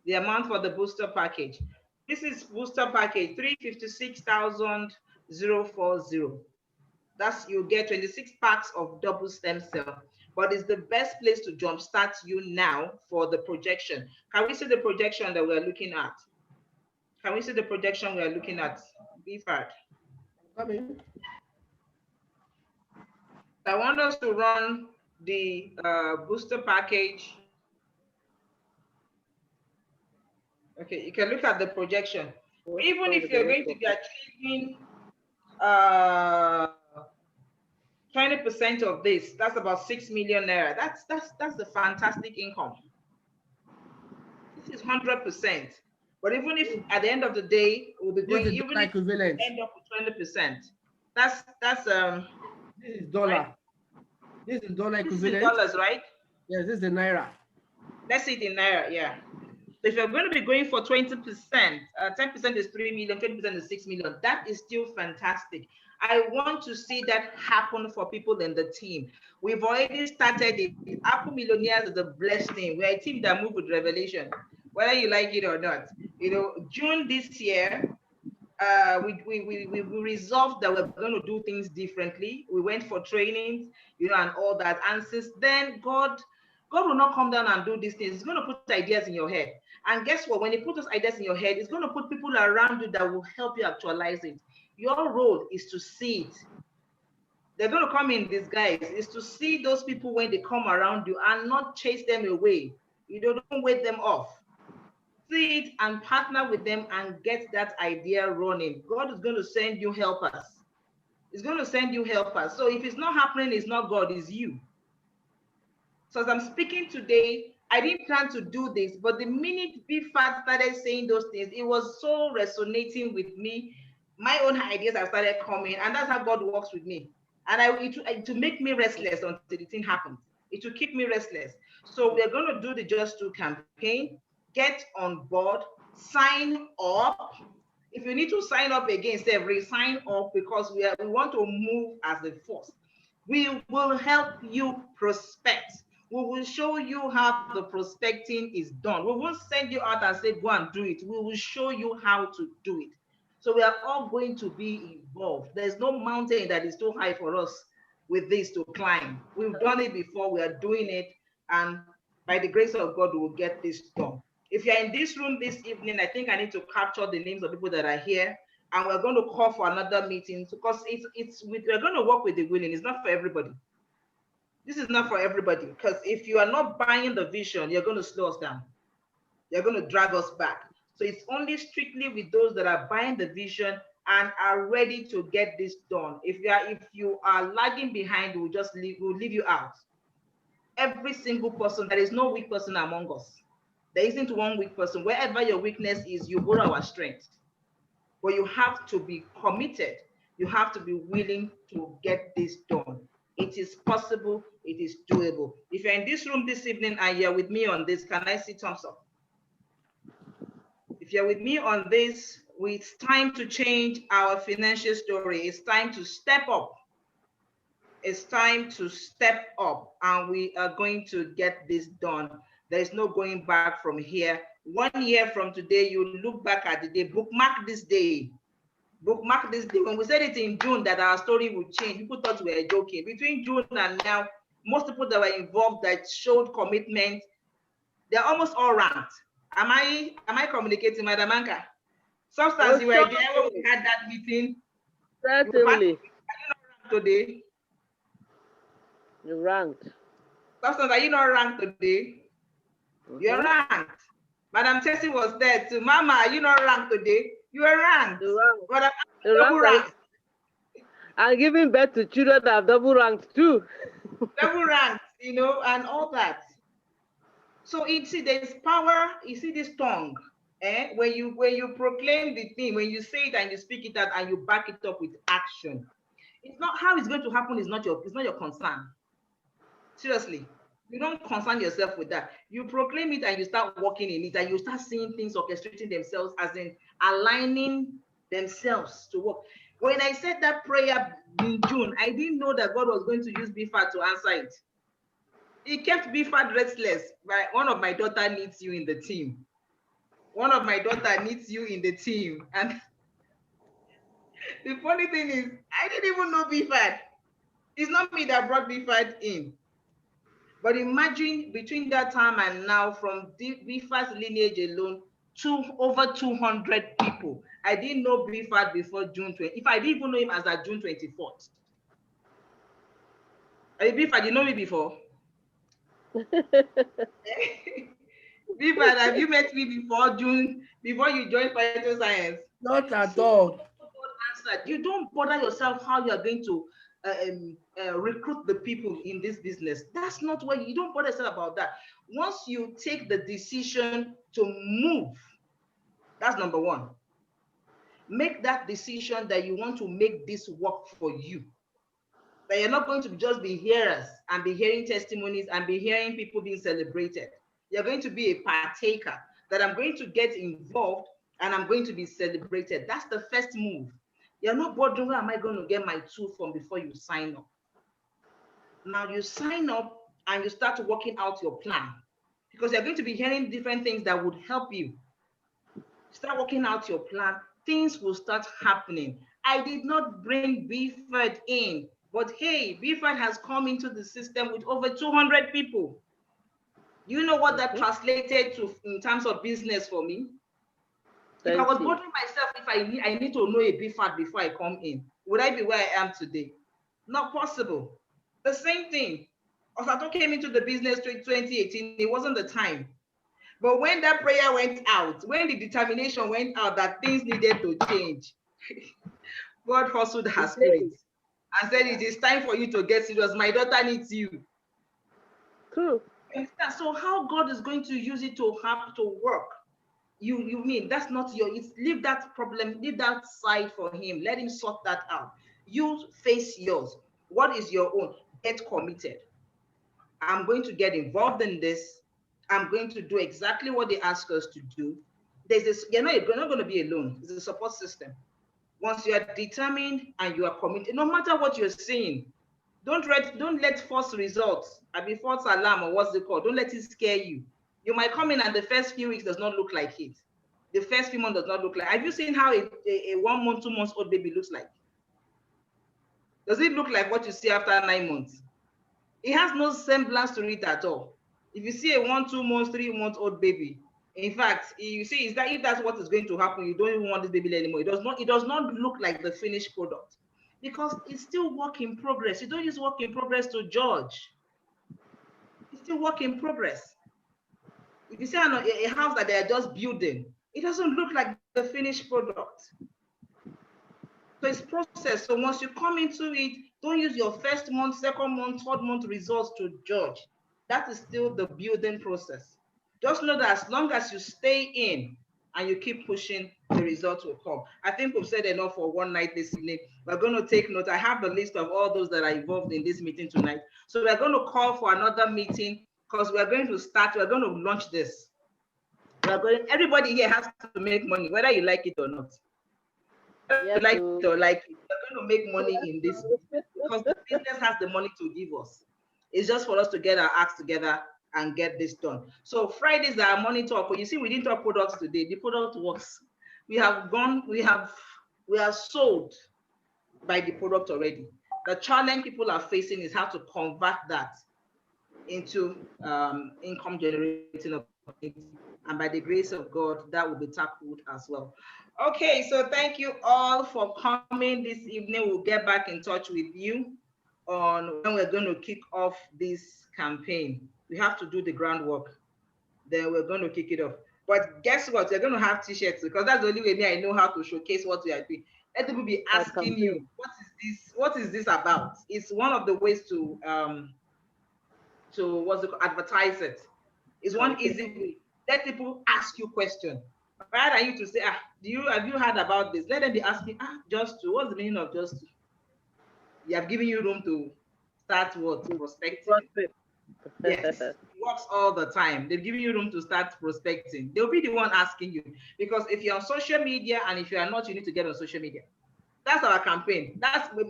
The amount for the booster package. This is booster package 356,040. That's, you get 26 packs of double stem cell, but it's the best place to jumpstart you now for the projection. Can we see the projection that we're looking at? Can we see the projection we're looking at? BFAT. Coming. I want us to run the booster package. Okay, you can look at the projection. Even if you're going to be achieving 20% of this, that's about 6 million naira. That's a fantastic income. This is 100%. But even if at the end of the day we'll be going, even if we end up with 20%, that's this is dollar. Right? This is dollar equivalent. This is dollars, right? Yes, this is the naira. Let's see it in naira, yeah. So if you're going to be going for 20%, 10% is 3 million, 20% is 6 million. That is still fantastic. I want to see that happen for people in the team. We've already started it. Apple Millionaires is a blessed thing. We're a team that move with revelation, whether you like it or not. You know, June this year, we resolved that we're going to do things differently. We went for trainings, you know, and all that. And since then, God will not come down and do these things. He's going to put ideas in your head. And guess what? When he puts those ideas in your head, it's going to put people around you that will help you actualize it. Your role is to see it. They're going to come in disguise. Is to see those people when they come around you and not chase them away. You don't wait them off. See it and partner with them and get that idea running. God is going to send you helpers. He's going to send you helpers. So if it's not happening, it's not God, it's you. So as I'm speaking today, I didn't plan to do this, but the minute BFAT started saying those things, it was so resonating with me. My own ideas have started coming, and that's how God works with me. And it will make me restless until the thing happens. It will keep me restless. So we're going to do the Just Do campaign. Get on board, sign up. If you need to sign up again, say sign up, because we want to move as a force. We will help you prospect. We will show you how the prospecting is done. We won't send you out and say, go and do it. We will show you how to do it. So we are all going to be involved. There's no mountain that is too high for us with this to climb. We've done it before, we are doing it, and by the grace of God, we will get this done. If you're in this room this evening, I think I need to capture the names of people that are here, and we're going to call for another meeting, because we're going to work with the willing. It's not for everybody. This is not for everybody, because if you are not buying the vision, you're going to slow us down. You're going to drag us back. So it's only strictly with those that are buying the vision and are ready to get this done. If you are lagging behind, we'll leave you out. Every single person, there is no weak person among us. There isn't one weak person. Wherever your weakness is, you borrow our strength. But you have to be committed. You have to be willing to get this done. It is possible. It is doable. If you're in this room this evening and you're with me on this, can I see thumbs up? If you're with me on this, it's time to change our financial story. It's time to step up. It's time to step up, and we are going to get this done. There is no going back from here. 1 year from today, you look back at the day, bookmark this day. Bookmark this day. When we said it in June that our story would change, people thought we were joking. Between June and now, most people that were involved that showed commitment, they're almost all ranked. Am I communicating, Madam Anka? Substance, you were there when we had that meeting. Certainly. Today. You ranked. Substance, are you not ranked today? You're ranked. Madam Tessie was there too. Mama, are you not ranked today? You are ranked. You're ranked. But I'm ranked. And giving birth to children that have double ranked too. Double ranked, and all that. So there's power. You see this tongue, when you proclaim the thing, when you say it and you speak it out and you back it up with action. It's not how it's going to happen. It's not your concern. Seriously, you don't concern yourself with that. You proclaim it and you start working in it, and you start seeing things orchestrating themselves, as in aligning themselves to work. When I said that prayer in June, I didn't know that God was going to use BFAT to answer it. He kept BFAT restless. One of my daughter needs you in the team. One of my daughter needs you in the team. And the funny thing is, I didn't even know BFAT. It's not me that brought BFAT in. But imagine between that time and now, from BFAT's lineage alone, over 200 people. I didn't know BFAT before June 20. If I didn't even know him as at June 24th. BFAT, you know me before? BFAT, have you met me before before you joined Phytosceince? Not at all. You don't bother yourself how you are going to recruit the people in this business. That's not where you don't bother yourself about that. Once you take the decision to move, that's number one. Make that decision that you want to make this work for you. That you're not going to just be hearers and be hearing testimonies and be hearing people being celebrated. You're going to be a partaker, that I'm going to get involved and I'm going to be celebrated. That's the first move. You're not bothering where am I going to get my tool from before you sign up. Now you sign up and you start working out your plan, because you're going to be hearing different things that would help you. Start working out your plan. Things will start happening. I did not bring BFAT in, but hey, BFAT has come into the system with over 200 people. You know what that translated to in terms of business for me? If I was bothering myself, if I need to know a BFAT before I come in, would I be where I am today? Not possible. The same thing. Osato came into the business in 2018, it wasn't the time. But when that prayer went out, when the determination went out that things needed to change, God hustled her spirit and said, it is time for you to get serious. My daughter needs you. True. So how God is going to use it to have to work? You mean that's not leave that problem, leave that side for him. Let him sort that out. You face yours. What is your own? Get committed. I'm going to get involved in this. I'm going to do exactly what they ask us to do. There's this, you're not going to be alone. There's a support system. Once you are determined and you are committed, no matter what you're seeing, don't let false results, false alarm, or what's it called, don't let it scare you. You might come in and the first few weeks does not look like it. The first few months does not look like. Have you seen how a 1 month, 2 months old baby looks like? Does it look like what you see after 9 months? It has no semblance to it at all. If you see a 1, 2 months, 3 months old baby, in fact, you see, is that if that's what is going to happen, you don't even want this baby anymore. It does not look like the finished product, because it's still work in progress. You don't use work in progress to judge. It's still work in progress. If you see a house that they are just building, it doesn't look like the finished product. So it's process. So once you come into it, don't use your first month, second month, third month results to judge. That is still the building process. Just know that as long as you stay in and you keep pushing, the results will come. I think we've said enough for one night this evening. We're going to take note. I have the list of all those that are involved in this meeting tonight. So we're going to call for another meeting, because we're going to launch this. Everybody here has to make money, whether you like it or not. Yes, like it or like it, we're going to make money in this, because the business has the money to give us. It's just for us to get our acts together and get this done. So Fridays are money talk. You see, we didn't talk products today. The product works. We have sold by the product already. The challenge people are facing is how to convert that into income generating opportunity. And by the grace of God, that will be tackled as well. Okay, so thank you all for coming this evening. We'll get back in touch with you on when we're going to kick off this campaign. We have to do the groundwork. Then we're going to kick it off. But guess what? We're going to have t-shirts, because that's the only way I know how to showcase what we are doing. Let people be Our asking you, campaign. what is this? What is this about? It's one of the ways to what's it called, advertise it. It's one Campaign. easy way. Let people ask you questions. Rather than you to say, have you heard about this? Let them be asking, just to, what's the meaning of just to? You have given you room to start what? Prospecting. Prospect. Yes, it works all the time. They've given you room to start prospecting. They'll be the one asking you. Because if you're on social media and if you are not, you need to get on social media. That's our campaign.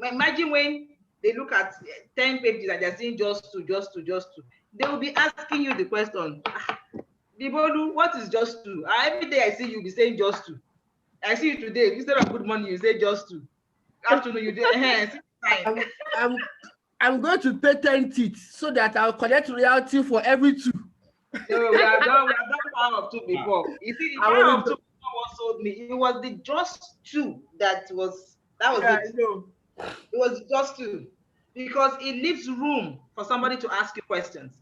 Imagine when they look at 10 pages and they're saying just to. They will be asking you the question, Dibolu, what is just to? Every day I see you be saying just to. I see you today. Instead of good morning, you say just to. Afternoon, you do I'm going to patent it so that I'll collect royalty for every two. No, we have done power of two before. You see, the power of two what sold me. It was the just two that was it. I know. It was just two. Because it leaves room for somebody to ask you questions.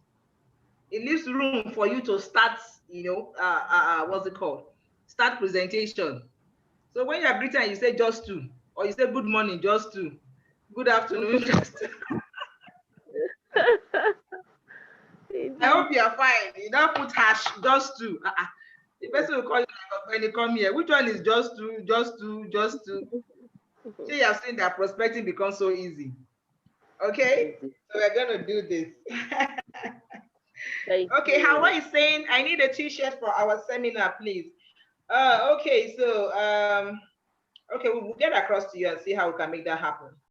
It leaves room for you to start, what's it called? Start presentation. So when you're greeting and you say just two, or you say good morning, just two, good afternoon, just two. I hope you are fine. You don't put hash, just two. The person will call you when you come here. Which one is just two, just two, just two? So you have seen that prospecting becomes so easy. Okay, so we're gonna do this. Okay, Hawa is saying I need a t-shirt for our seminar, please. Okay, so okay, we'll get across to you and see how we can make that happen.